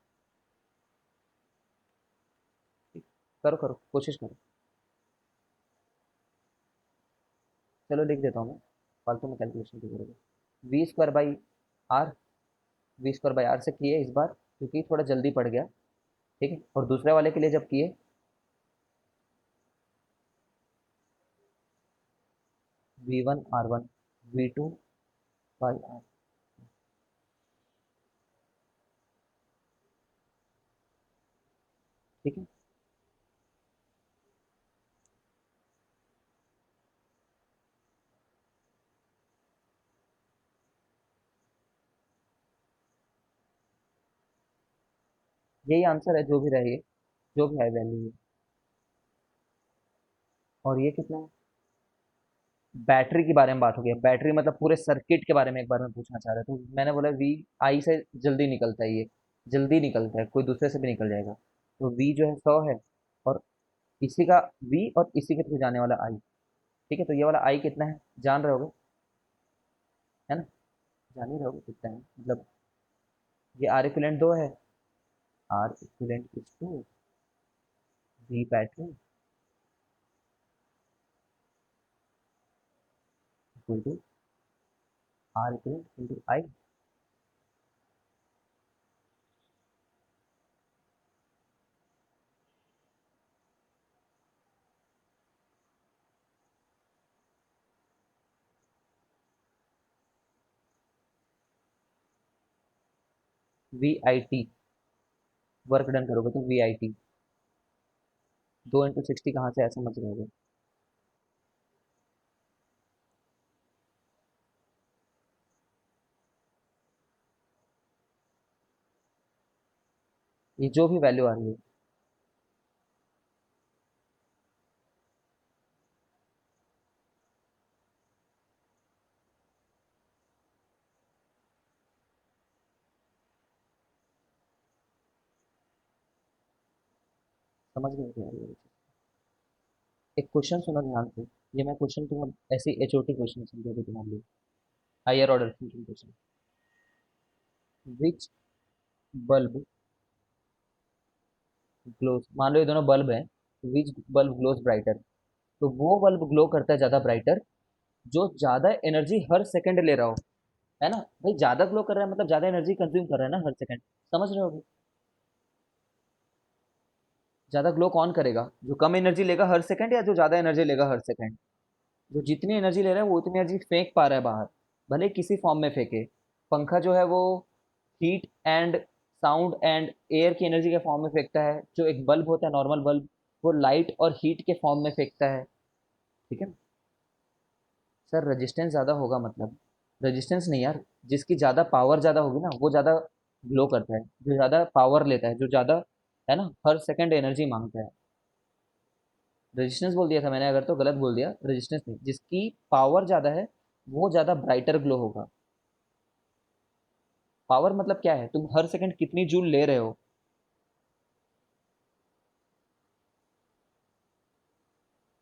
ठीक, करो करो कोशिश करो। चलो लिख देता हूँ मैं, फालतू में कैलकुलेशन क्यों करोगे। V square by R, V square by R से किए इस बार क्योंकि थोड़ा जल्दी पड़ गया। ठीक है, और दूसरे वाले के लिए जब किए V one R one, V two by R. ठीक है, यही आंसर है जो भी रहे, जो भी है वैल्यू। और ये कितना है? बैटरी के बारे में बात हो गई। बैटरी मतलब पूरे सर्किट के बारे में एक बार में पूछना चाह रहे थे, तो मैंने बोला वी आई से जल्दी निकलता है, ये जल्दी निकलता है, कोई दूसरे से भी निकल जाएगा। तो वी जो है 100 है, और इसी का वी और इसी के थ्रू जाने वाला आई। ठीक है, तो ये वाला आई कितना है जान रहे होगे, है ना? जान ही रहे होगे कितना है, मतलब ये आर इक्विवेलेंट 2 है, R equivalent is two V battery equal to R equivalent into I. V I T work done करोगे तो वी आई टी 2 इंटू 60 कहाँ से, ऐसा समझ रहे होगे। ये जो भी वैल्यू आ रही है, समझ गए क्या ये? एक क्वेश्चन सुनो ध्यान से, ये मैं क्वेश्चन तुम ऐसे एच ओ टी क्वेश्चन समझोगे तुम्हारे लिए, हायर ऑर्डर थिंकिंग क्वेश्चन। विच बल्ब ग्लोज, मान लो ये दोनों बल्ब हैं, विच बल्ब ग्लोज ब्राइटर, तो वो बल्ब ग्लो करता है ज़्यादा ब्राइटर जो ज़्यादा एनर्जी हर सेकंड ले रहा हो, है ना भाई? ज़्यादा ग्लो कर रहा है मतलब ज़्यादा एनर्जी कंज्यूम कर रहा है ना हर सेकंड, समझ रहे होगे। ज़्यादा ग्लो कौन करेगा, जो कम एनर्जी लेगा हर सेकंड, या जो ज़्यादा एनर्जी लेगा हर सेकंड? जो जितनी एनर्जी ले रहा है वो उतनी एनर्जी फेंक पा रहा है बाहर, भले किसी फॉर्म में फेंके। पंखा जो है वो heat and sound and air की एनर्जी के फॉर्म में फेंकता है, जो एक बल्ब होता है नॉर्मल बल्ब, वो लाइट और हीट के फॉर्म में फेंकता है। ठीक है। सर रेजिस्टेंस ज़्यादा होगा मतलब, रेजिस्टेंस नहीं यार, जिसकी ज़्यादा पावर ज़्यादा होगी ना वो ज़्यादा ग्लो करता है, जो ज़्यादा पावर लेता है, जो ज़्यादा, है ना, हर सेकंड एनर्जी मांगता है। रेजिस्टेंस बोल दिया था मैंने, अगर तो गलत बोल दिया, रेजिस्टेंस नहीं, जिसकी पावर ज़्यादा है वो ज़्यादा ब्राइटर ग्लो होगा। पावर मतलब क्या है, तुम हर सेकंड कितनी जूल ले रहे हो।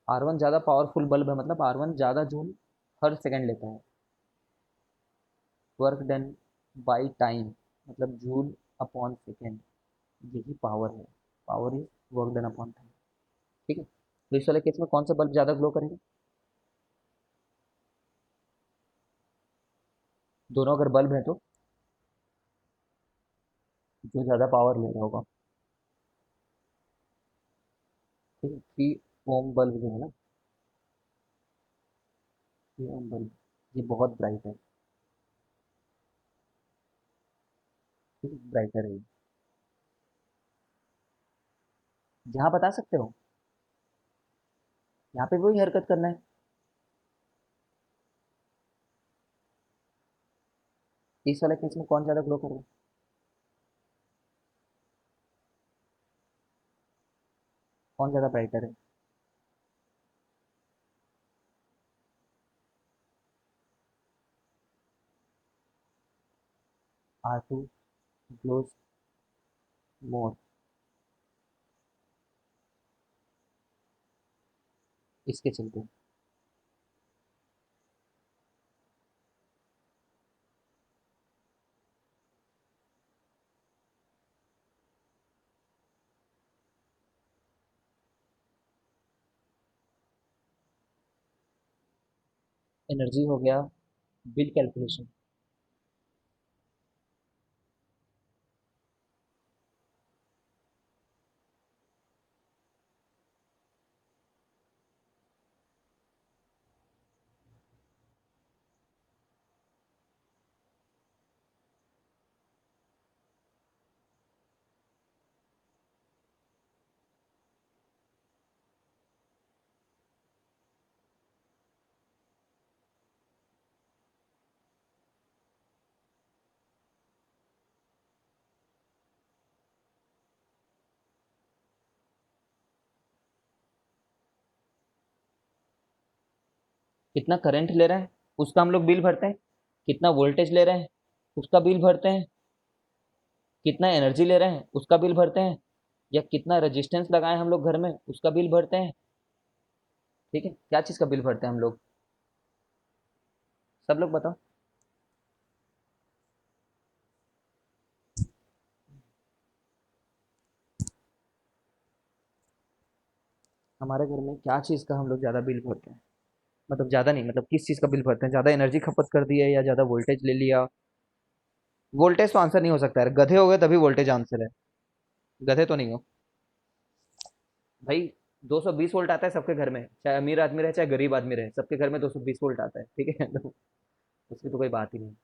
आर वन ज़्यादा पावरफुल बल्ब है, मतलब आर वन ज़्यादा जूल हर सेकंड लेता है। वर्क डन बाई टाइम मतलब जूल अपॉन सेकेंड, यही पावर है। Power is work done upon time. ठीक है, तो इस वाले केस में कौन सा बल्ब ज़्यादा ग्लो करेगा? दोनों अगर बल्ब है तो जो ज़्यादा पावर ले रहा होगा। ठीक है, 3 ओम बल्ब जो है ना, 3 ओम बल्ब, ये बहुत ब्राइट है। ठीक है, ब्राइटर है ये। यहाँ बता सकते हो, यहाँ पे वही हरकत करना है। इस वाले केस में कौन ज़्यादा ग्लो करेगा? कौन ज़्यादा ब्राइटर है? R2 ग्लोज मोर। इसके चलते। एनर्जी हो गया, बिल कैलकुलेशन। कितना करंट ले रहे हैं उसका हम लोग बिल भरते हैं, कितना वोल्टेज ले रहे हैं उसका बिल भरते हैं, कितना एनर्जी ले रहे हैं उसका बिल भरते हैं, या कितना रेजिस्टेंस लगाए हम लोग घर में उसका बिल भरते हैं। ठीक है, क्या चीज़ का बिल भरते हैं हम लोग, सब लोग बताओ। हमारे घर में क्या चीज़ का हम लोग ज़्यादा बिल भरते हैं, मतलब ज़्यादा नहीं, मतलब किस चीज़ का बिल भरते हैं, ज़्यादा एनर्जी खपत कर दी है या ज़्यादा वोल्टेज ले लिया। वोल्टेज तो आंसर नहीं हो सकता है, गधे हो गए तभी वोल्टेज आंसर है, गधे तो नहीं हो भाई। 220 वोल्ट आता है सबके घर में, चाहे अमीर आदमी रहे चाहे गरीब आदमी रहे, सबके घर में 220 वोल्ट आता है, ठीक है। तो उसकी तो कोई बात ही नहीं।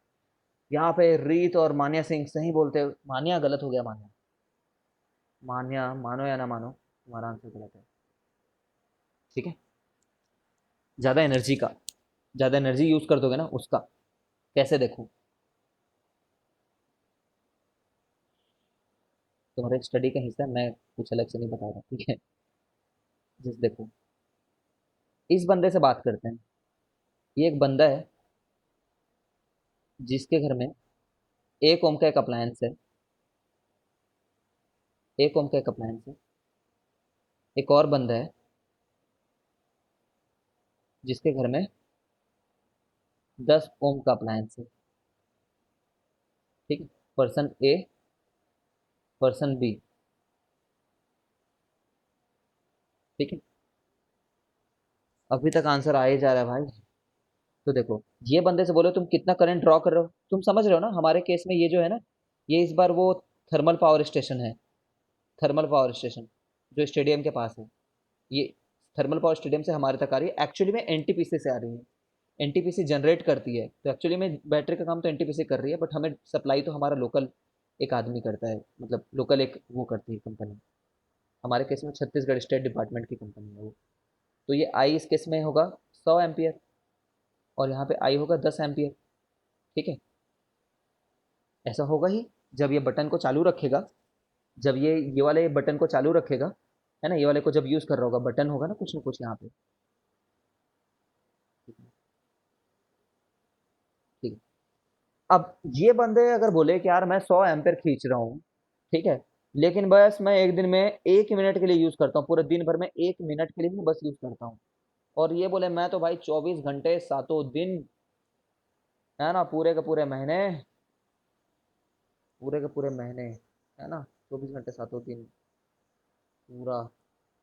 यहाँ पे रीत और मान्या सिंह सही बोलते हैं, मान्या गलत हो गया, मान्या, मान्या मानो या ना मानो तुम्हारा आंसर गलत है। ठीक है, ज़्यादा एनर्जी का, ज़्यादा एनर्जी यूज़ कर दोगे ना उसका, कैसे देखो, तुम्हारे स्टडी का हिस्सा है, मैं कुछ अलग से नहीं बता रहा, ठीक है। जिस देखो, इस बंदे से बात करते हैं। ये एक बंदा है जिसके घर में 1 ओम का एक अप्लायंस है, 1 ओम का एक अप्लायंस है। एक और बंदा है जिसके घर में 10 ओम का अप्लायंस है। ठीक है, पर्सन ए, पर्सन बी। ठीक है, अभी तक आंसर आ ही जा रहा है भाई। तो देखो, ये बंदे से बोलो तुम कितना करंट ड्रॉ कर रहे हो, तुम समझ रहे हो ना, हमारे केस में ये जो है ना, ये इस बार वो थर्मल पावर स्टेशन है, थर्मल पावर स्टेशन जो स्टेडियम के पास है। ये थर्मल पावर स्टेडियम से हमारे तक आ रही है, एक्चुअली में एनटीपीसी से आ रही है। एनटीपीसी जनरेट करती है, तो एक्चुअली में बैटरी का काम तो एनटीपीसी कर रही है, बट हमें सप्लाई तो हमारा लोकल एक आदमी करता है, मतलब लोकल एक वो करती है कंपनी। हमारे केस में छत्तीसगढ़ स्टेट डिपार्टमेंट की कंपनी है वो। तो ये आई इस केस में होगा 100 एम्पियर, और यहाँ पे आई होगा 10 एम्पियर। ठीक है, ऐसा होगा ही जब ये बटन को चालू रखेगा, जब ये वाले बटन को चालू रखेगा, है ना, ये वाले को जब यूज़ कर रहा होगा, बटन होगा ना कुछ यहाँ पे। ठीक है, ठीक है। अब ये बंदे अगर बोले कि यार मैं 100 एम्पियर खींच रहा हूँ, ठीक है, लेकिन बस मैं एक दिन में 1 मिनट के लिए यूज़ करता हूँ, पूरे दिन भर में 1 मिनट के लिए भी बस यूज़ करता हूँ, और ये बोले मैं तो भाई 24 घंटे सातों दिन, है ना, पूरे के पूरे महीने, पूरे के पूरे महीने, है ना, 24 घंटे सातों दिन पूरा,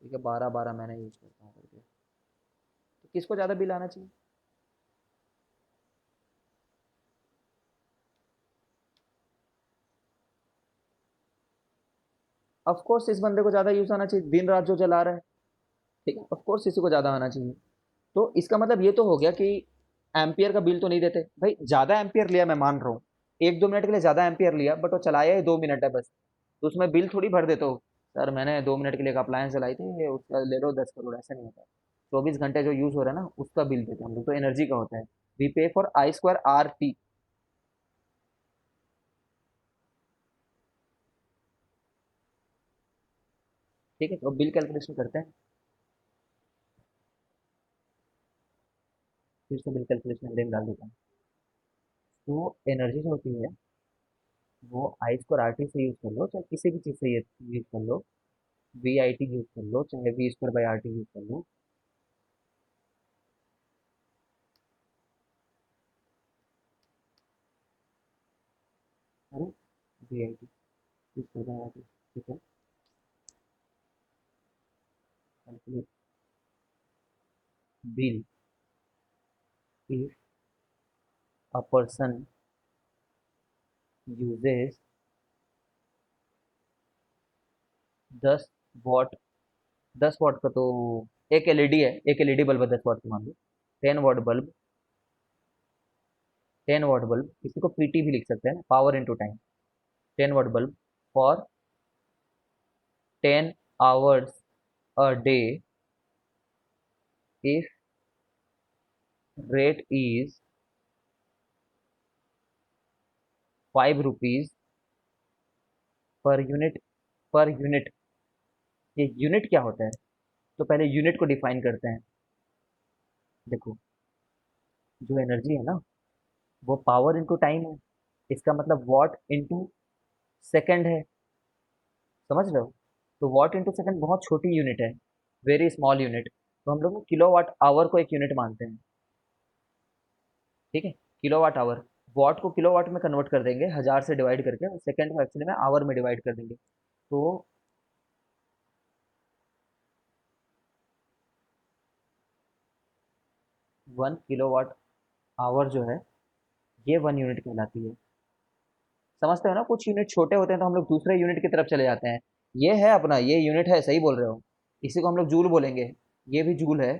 ठीक है, 12 12 महीने यूज़ करता हूँ करके, तो किसको ज़्यादा बिल आना चाहिए। ऑफ कोर्स इस बंदे को ज़्यादा यूज़ आना चाहिए, दिन रात जो चला रहा है। ठीक है, ऑफ कोर्स इसी को ज़्यादा आना चाहिए। तो इसका मतलब ये तो हो गया कि एम्पियर का बिल तो नहीं देते भाई, ज़्यादा एम्पियर लिया मैं मान रहा हूँ, 1 2 मिनट के लिए ज़्यादा एम्पियर लिया, बट वो चलाया ही 2 मिनट है बस, तो उसमें बिल थोड़ी भर देते हो। सर मैंने 2 मिनट के लिए एक अप्लायंस चलाई थी, ये उसका ले लो 10 करोड़, ऐसा नहीं होता। 24 घंटे जो यूज़ हो रहा है ना उसका बिल देते हैं हम लोग, तो एनर्जी का होता है। वी पे फॉर I²RT। ठीक है, तो बिल कैलकुलेशन करते हैं, फिर से बिल कैलकुलेशन में डाल देता हूँ। तो एनर्जी जो होती है वो I²RT से यूज़ कर लो, चाहे किसी भी चीज़ से ये यूज़ कर लो, VIT यूज़ कर लो, चाहे V² बाई RT यूज़ कर लो। अरे VIT यूज कर रहा है, ठीक है। calculate bill if a person uses 10 what, 10 what का तो एक एलईडी है, एक एलईडी बल्ब है 10 वॉट की, मान लो 10 वॉट बल्ब, 10 वॉट बल्ब, इसी को पीटी भी लिख सकते हैं ना, power into time. 10 what bulb for 10 hours a day if rate is 5 rupees per unit. ये यूनिट क्या होता है, तो पहले यूनिट को डिफाइन करते हैं। देखो, जो एनर्जी है ना, वो पावर इनटू टाइम है, इसका मतलब वॉट इनटू सेकंड है, समझ रहे हो? तो वॉट इनटू सेकंड बहुत छोटी यूनिट है, वेरी स्मॉल यूनिट, तो हम लोग किलोवाट आवर को एक यूनिट मानते हैं, ठीक है। किलोवाट आवर, वॉट को किलोवाट में कन्वर्ट कर देंगे 1000 से डिवाइड करके, और सेकंड को एक्चुअली में आवर में डिवाइड कर देंगे। तो 1 किलोवाट आवर जो है, ये 1 यूनिट कहलाती है। समझते हो ना, कुछ यूनिट छोटे होते हैं तो हम लोग दूसरे यूनिट की तरफ चले जाते हैं। ये है अपना, ये यूनिट है, सही बोल रहे हो, इसी को हम लोग जूल बोलेंगे। ये भी जूल है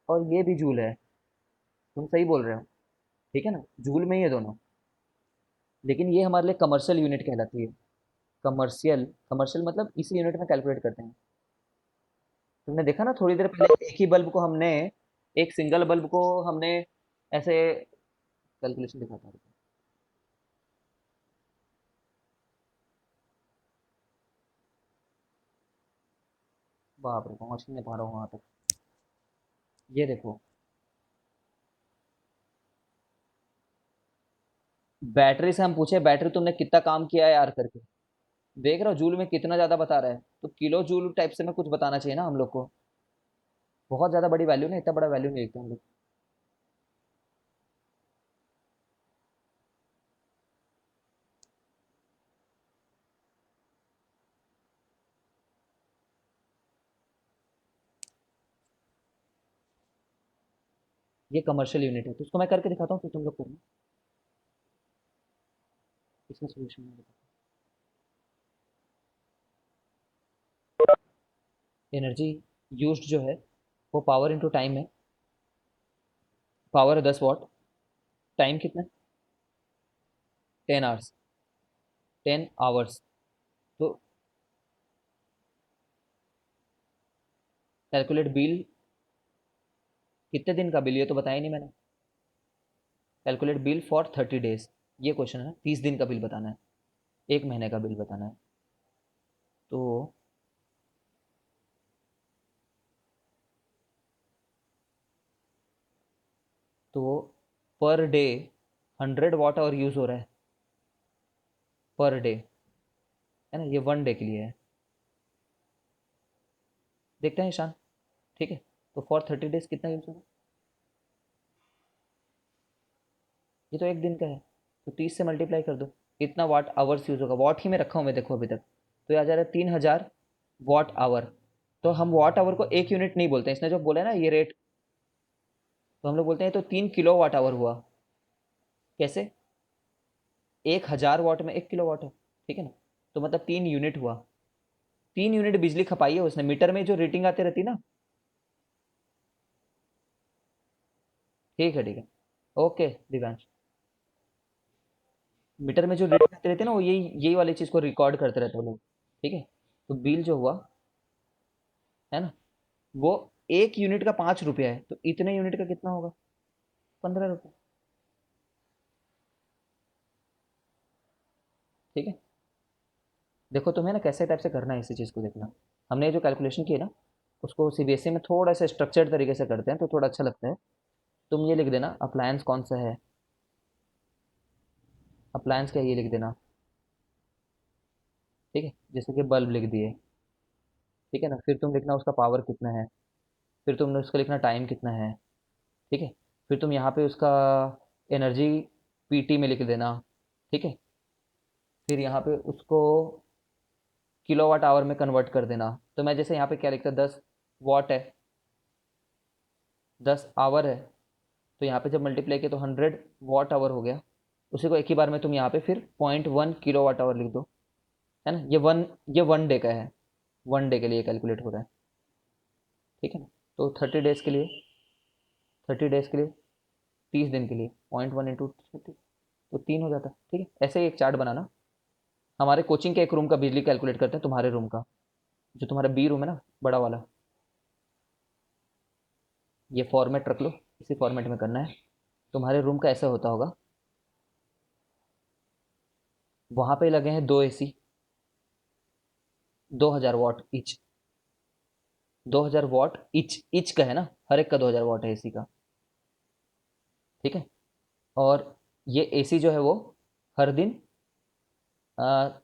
और ये भी जूल है, तुम सही बोल रहे हो, ठीक है ना, जूल में ही है दोनों। लेकिन ये हमारे लिए कमर्शियल यूनिट कहलाती है। कमर्शियल, कमर्शियल मतलब इसी यूनिट में कैलकुलेट करते हैं। तुमने देखा ना थोड़ी देर पहले, एक ही बल्ब को हमने, एक सिंगल बल्ब को हमने ऐसे कैलकुलेशन दिखाता है। बाप रे, पहुंच ही नहीं पा रहा हूँ वहां तक। ये देखो, बैटरी से हम पूछे, बैटरी तुमने कितना काम किया है यार करके, देख रहे हो जूल में कितना ज्यादा बता रहा है, तो किलो जूल टाइप से में कुछ बताना चाहिए ना हम लोग को। बहुत ज्यादा बड़ी वैल्यू नहीं, इतना बड़ा वैल्यू नहीं लिखते हम लोग। ये कमर्शियल यूनिट है, तो उसको मैं करके दिखाता हूँ, फिर तुम लोग करना। इसका सोल्यूशन मैं बताता हूँ। एनर्जी यूज्ड जो है, वो पावर इनटू टाइम है। पावर है 10 वॉट, टाइम कितना है, 10 आवर्स, 10 आवर्स। तो कैलकुलेट बिल, कितने दिन का बिल, ये तो बताया नहीं मैंने। कैलकुलेट बिल फॉर 30 डेज, ये क्वेश्चन है, 30 दिन का बिल बताना है, 1 महीने का बिल बताना है। तो तो per day 100 watt hour use हो रहा है, पर डे, है ना, ये 1 डे के लिए है। देखते हैं ईशान, ठीक है। तो फॉर 30 डेज कितना यूज़ होगा, ये तो 1 दिन का है, तो 30 से मल्टीप्लाई कर दो, कितना वाट आवर्स यूज़ होगा, वॉट ही में रखा हूँ मैं, देखो अभी तक तो ये आ जा रहा है 3000 वॉट आवर। तो हम वॉट आवर को एक यूनिट नहीं बोलते हैं, इसने जो बोला है ना ये रेट, तो हम लोग बोलते हैं तो 3 किलो वाट आवर हुआ। कैसे, 1000 वॉट में 1 किलो वाट है, ठीक है ना, तो मतलब 3 यूनिट हुआ। 3 यूनिट बिजली खपाई है उसने, मीटर में जो रीडिंग आती रहती ना। ठीक है, ठीक है, ओके दिव्यांश। मीटर में जो रीडिंग आती रहती है ना, वो यही यही वाली चीज़ को रिकॉर्ड करते रहते हैं लोग, ठीक है। तो बिल जो हुआ, है ना, वो 1 यूनिट का 5 रुपया है, तो इतने यूनिट का कितना होगा, 15 रुपये, ठीक है। देखो तुम्हें ना कैसे टाइप से करना है इसी चीज़ को देखना। हमने जो कैलकुलेशन की है ना, उसको सीबीएसई में थोड़ा सा स्ट्रक्चर्ड तरीके से करते हैं, तो थोड़ा अच्छा लगता है। तुम ये लिख देना अप्लायंस कौन सा है, अप्लायंस क्या है, ये लिख देना, ठीक है, जैसे कि बल्ब लिख दिए, ठीक है ना। फिर तुम लिखना उसका पावर कितना है, फिर तुमने उसका लिखना टाइम कितना है, ठीक है। फिर तुम यहाँ पे उसका एनर्जी पीटी में लिख देना, ठीक है। फिर यहाँ पे उसको किलोवाट आवर में कन्वर्ट कर देना। तो मैं जैसे यहाँ पे क्या लिखता, 10 वॉट है, 10 आवर है, तो यहाँ पे जब मल्टीप्लाई किया तो 100 वॉट आवर हो गया। उसी को एक ही बार में तुम यहाँ पे फिर 0.1 किलोवाट आवर लिख दो, है ना। ये 1 डे का है, 1 डे के लिए कैलकुलेट हो रहा है, ठीक है ना। तो 30 डेज के लिए, 30 डेज के लिए, 30 दिन के लिए 0.1 × 30, तो 3 हो जाता है, ठीक है। ऐसे ही एक चार्ट बनाना। हमारे कोचिंग के एक रूम का बिजली कैलकुलेट करते हैं, तुम्हारे रूम का, जो तुम्हारा बी रूम है ना, बड़ा वाला, ये फॉर्मेट रख लो, इसी फॉर्मेट में करना है। तुम्हारे रूम का ऐसा होता होगा, वहाँ पे लगे हैं 2 AC, 2000 what each, 2000 what each, each का है ना, हर एक का 2000 वॉट है AC का, ठीक है। और ये AC जो है वो हर दिन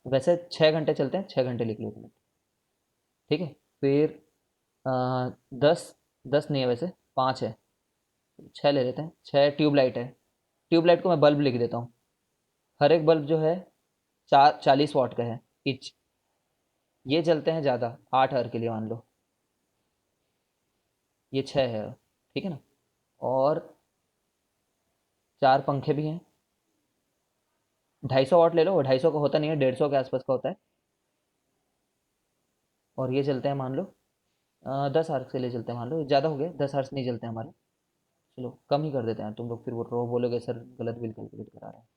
वैसे 6 घंटे चलते हैं, 6 घंटे लिख लो तुम, ठीक है। फिर 10, 10 नहीं है वैसे, 5 है, 6 ले लेते हैं, 6 ट्यूबलाइट है। ट्यूबलाइट को मैं बल्ब लिख देता हूँ, हर एक बल्ब जो है 40 वॉट का है ईच। ये चलते हैं ज़्यादा, 8 आवर के लिए मान लो, ये 6 है, ठीक है ना। और 4 पंखे भी हैं, 250 वॉट ले लो, 250 का होता नहीं है, 150 के आसपास का होता है। और ये चलते हैं मान लो 10 आवर्स के लिए चलते हैं, मान लो ज़्यादा हो गया, 10 आवर्स नहीं चलते हमारे, चलो कम ही कर देते हैं, तुम लोग फिर वो रो बोलोगे सर गलत बिल कैलकुलेट करा रहे हैं।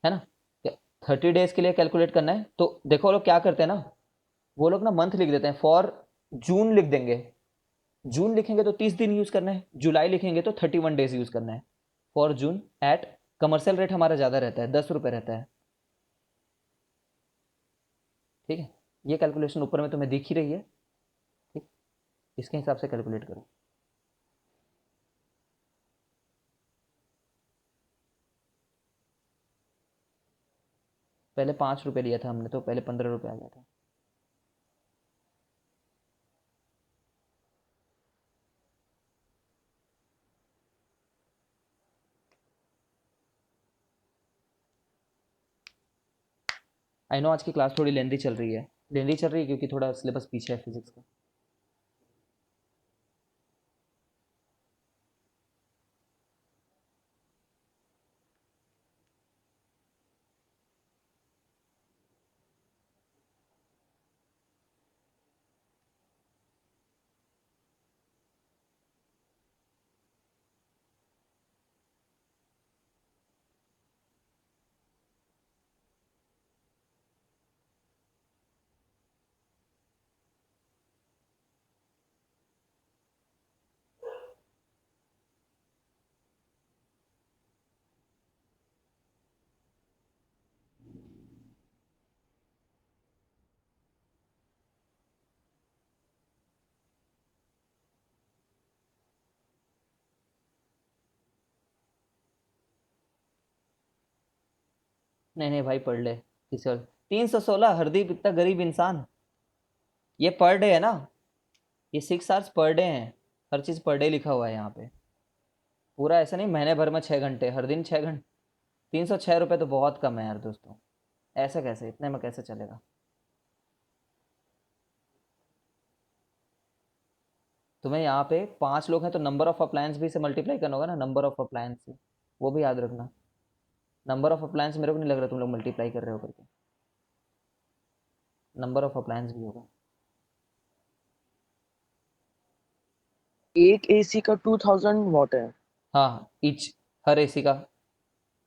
है ना। 30 डेज के लिए कैलकुलेट करना है, तो देखो वो लोग क्या करते हैं ना, वो लोग ना मंथ लिख देते हैं, फॉर जून लिख देंगे, जून लिखेंगे तो 30 दिन यूज़ करना है, जुलाई लिखेंगे तो 31 डेज यूज़ करना है। For June eight, commercial rate हमारा ज़्यादा रहता है, 10 रुपये रहता है, ठीक है। ये कैलकुलेशन ऊपर में तुम्हें दिख ही रही है, ठीक, इसके हिसाब से कैलकुलेट करो। पहले 5 रुपये लिया था हमने, तो पहले 15 रुपये आ गया था। आई नो आज की क्लास थोड़ी लेंदी चल रही है, लेंदी चल रही है क्योंकि थोड़ा सिलेबस पीछे है फिजिक्स का। नहीं नहीं भाई पढ़ ले, किसी और 316, हरदीप इतना गरीब इंसान, ये पर डे है ना, ये 6 आवर्स पर डे हैं, हर चीज़ पर डे लिखा हुआ है यहाँ पे, पूरा ऐसा नहीं महीने भर में 6 घंटे, हर दिन 6 घंटे। 306 रुपये तो बहुत कम है यार दोस्तों, ऐसे कैसे, इतने में कैसे चलेगा। तुम्हें यहाँ पे 5 लोग हैं तो नंबर ऑफ अप्लायंस भी से मल्टीप्लाई करना होगा ना, नंबर ऑफ अप्लायंस से, वो भी याद रखना। नंबर ऑफ अप्लायंस मेरे को नहीं लग रहा तुम लोग मल्टीप्लाई कर रहे हो करके, नंबर ऑफ अप्लायंस भी होगा। एक एसी का 2000 वॉट है। हाँ ईच, हर AC का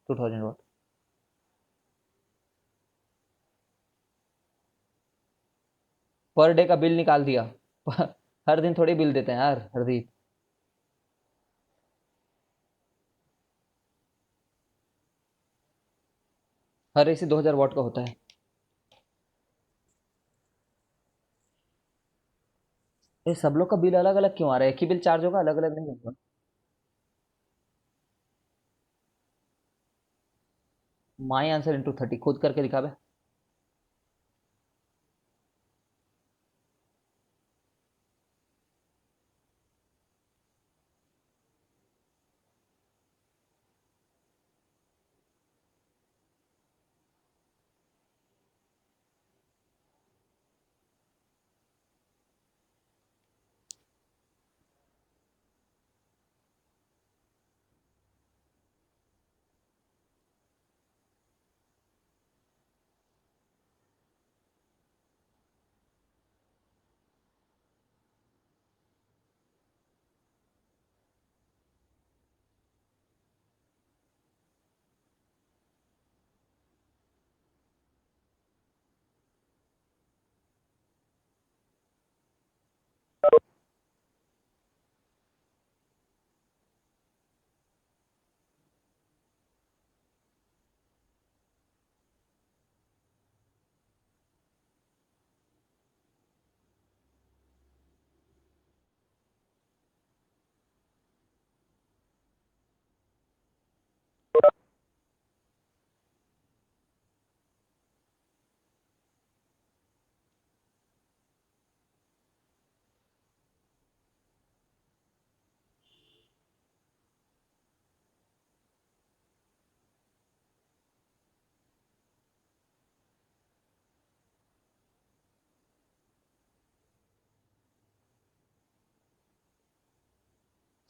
2000 वॉट। पर डे का बिल निकाल दिया हर दिन थोड़ी बिल देते हैं यार हरदीप। हर AC 2000 वॉट का होता है। ये सब लोग का बिल अलग अलग क्यों आ रहा है, एक ही बिल चार्ज होगा, अलग अलग नहीं होगा। माई आंसर इंटू 30 खुद करके दिखा बे।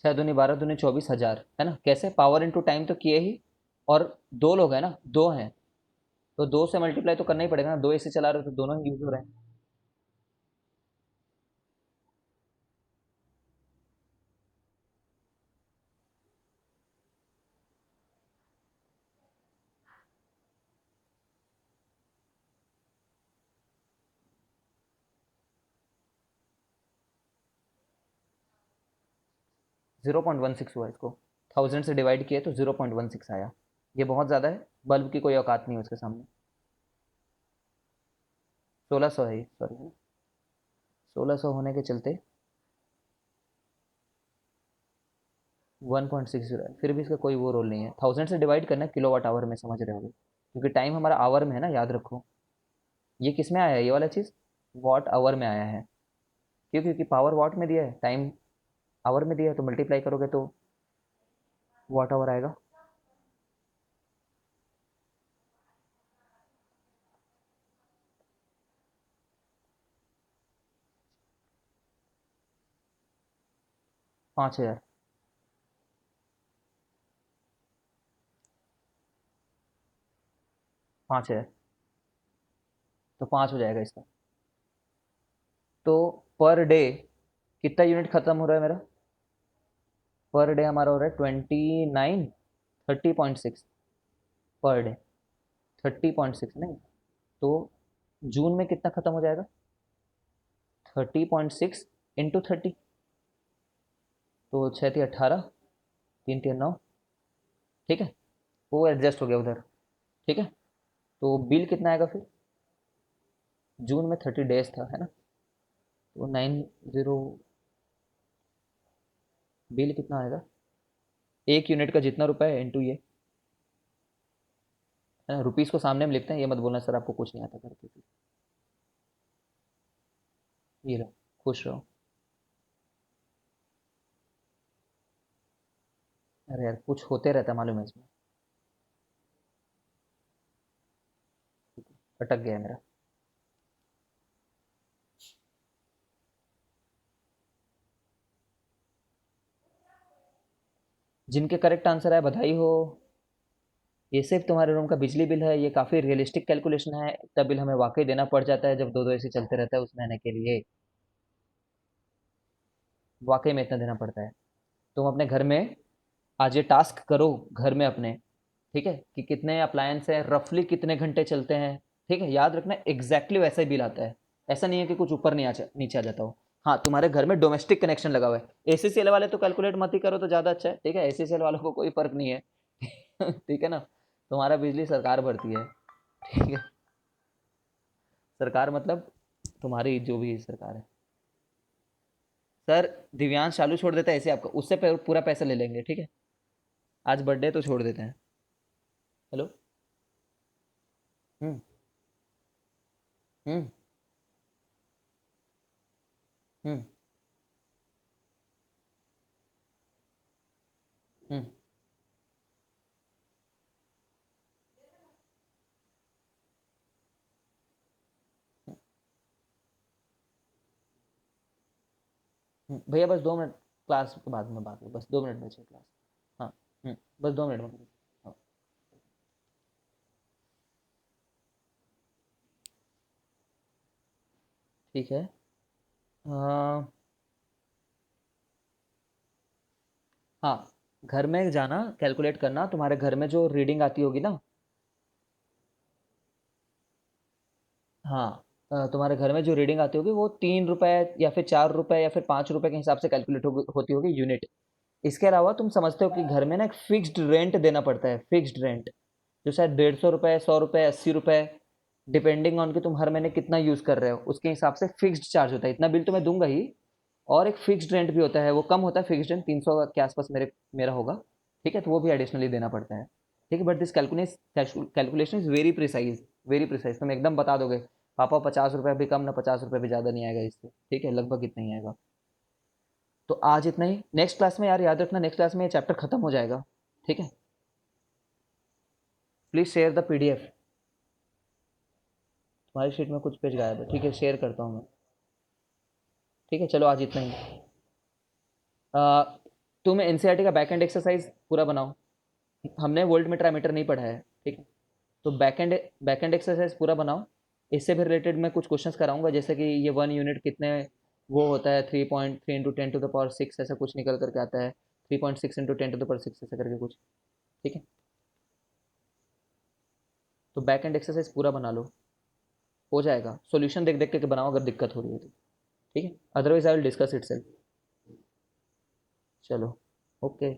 6 दूनी 12 दूनी 24,000 है ना। कैसे? पावर इंटू टाइम तो किए ही, और 2 लोग हैं ना, 2 हैं तो 2 से मल्टीप्लाई तो करना ही पड़ेगा ना, 2 एसी चला रहे हो तो दोनों ही यूज हो रहे हैं। जीरो पॉइंट वन सिक्स हुआ इसको, 1000 से डिवाइड किए तो 0.16 आया। ये बहुत ज़्यादा है, बल्ब की कोई औकात नहीं है उसके सामने। 1600 है, सॉरी 1600 होने के चलते 1.60 है, फिर भी इसका कोई वो रोल नहीं है। 1000 से डिवाइड करना है किलो वाट आवर में, समझ रहे होगे, क्योंकि टाइम हमारा आवर में है ना, याद रखो। ये किस में आया है, ये वाला चीज़ वॉट आवर में आया है। क्यों? क्योंकि पावर वॉट में दिया है, टाइम आवर में दिया है, तो मल्टीप्लाई करोगे तो वॉट आवर आएगा। पाँच हजार, 5000, तो 5 हो जाएगा इसका। तो पर डे कितना यूनिट खत्म हो रहा है मेरा? पर डे हमारा हो रहा है 29, 30.6 पर डे, 30.6 नहीं, तो जून में कितना खत्म हो जाएगा? 30.6 इंटू 30, तो 6 × 3 = 18, 3 × 3 = 9, ठीक है, वो एडजस्ट हो गया उधर, ठीक है। तो बिल कितना आएगा फिर? जून में 30 डेज था, है ना, तो 90, बिल कितना आएगा? 1 यूनिट का जितना रुपए है इंटू ये, है ना। रुपीस को सामने में लिखते हैं, ये मत बोलना सर आपको कुछ नहीं आता करके। ये लो, खुश रहो। अरे यार कुछ होते रहता है मालूम है इसमें, अटक गया है मेरा। जिनके करेक्ट आंसर है बधाई हो। ये सिर्फ तुम्हारे रूम का बिजली बिल है, ये काफ़ी रियलिस्टिक कैलकुलेशन है, इतना बिल हमें वाकई देना पड़ जाता है जब दो दो ऐसे चलते रहता है उस महीने के लिए, वाकई में इतना देना पड़ता है। तुम अपने घर में आज ये टास्क करो घर में अपने, ठीक है, कि कितने अप्लायंस हैं, रफली कितने घंटे चलते हैं, ठीक है, याद रखना एग्जैक्टली वैसा ही बिल आता है। ऐसा नहीं है कि कुछ ऊपर नहीं नीचे आ जाता हो। हाँ, तुम्हारे घर में डोमेस्टिक कनेक्शन लगा हुआ है, एसीसीएल वाले तो कैलकुलेट मत ही करो तो ज़्यादा अच्छा है, ठीक है, एसीसीएल वालों को कोई फर्क नहीं है। ठीक है ना, तुम्हारा बिजली सरकार भरती है, ठीक है, सरकार मतलब तुम्हारी जो भी सरकार है। सर दिव्यांश चालू छोड़ देता है ऐसे आपका, उससे पूरा पैसा ले लेंगे, ठीक है, आज बर्थडे तो छोड़ देते हैं। हेलो। हम्म। हम्म। हम्म। हम्म। भैया बस 2 मिनट, क्लास के बाद में बात हो, बस 2 मिनट बचे क्लास। हाँ। बस 2 मिनट में करो। हाँ, ठीक है। हाँ। हाँ, घर में जाना, कैलकुलेट करना, तुम्हारे घर में जो रीडिंग आती होगी ना, हाँ, तुम्हारे घर में जो रीडिंग आती होगी वो 3 रुपए या फिर 4 रुपए या फिर 5 रुपए के हिसाब से कैलकुलेट होती होगी यूनिट। इसके अलावा तुम समझते हो कि घर में ना एक फिक्स्ड रेंट देना पड़ता है, फिक्स्ड रेंट, जो शायद 150 रुपये, 100 रुपये, 80 रुपये, डिपेंडिंग ऑन कि तुम हर महीने कितना यूज़ कर रहे हो उसके हिसाब से फिक्स्ड चार्ज होता है। इतना बिल तो मैं दूंगा ही, और एक फिक्स्ड रेंट भी होता है, वो कम होता है, फिक्स्ड रेंट 300 के आसपास मेरा होगा, ठीक है, तो वो भी एडिशनली देना पड़ता है, ठीक है। But this calculation is very precise, very precise, तुम एकदम बता दोगे पापा 50 रुपये भी कम ना 50 रुपये भी ज़्यादा नहीं आएगा इससे, ठीक है, लगभग इतना ही आएगा। तो आज इतना ही, नेक्स्ट क्लास में यार याद रखना, नेक्स्ट क्लास में ये चैप्टर खत्म हो जाएगा, ठीक है। Please share the PDF. तुम्हारी शीट में कुछ पेज गायब है, ठीक है, शेयर करता हूँ मैं, ठीक है, चलो आज इतना ही। तुम एनसीईआरटी का बैक एंड एक्सरसाइज पूरा बनाओ। हमने वोल्ट मीटर एमीटर नहीं पढ़ा है, ठीक है? तो बैक एंड एक्सरसाइज पूरा बनाओ। इससे भी रिलेटेड मैं कुछ क्वेश्चंस कराऊंगा, जैसे कि ये 1 यूनिट कितने वो होता है, 3.3 इंटू 10 to the power 6 ऐसा कुछ निकल करके आता है, 3.6 इंटू 10 to the power 6 ऐसा करके कुछ, ठीक है? तो बैक एंड एक्सरसाइज पूरा बना लो, हो जाएगा। सॉल्यूशन देख देख के बनाओ अगर दिक्कत हो रही है तो, ठीक है? Otherwise I will discuss it self. चलो, ओके।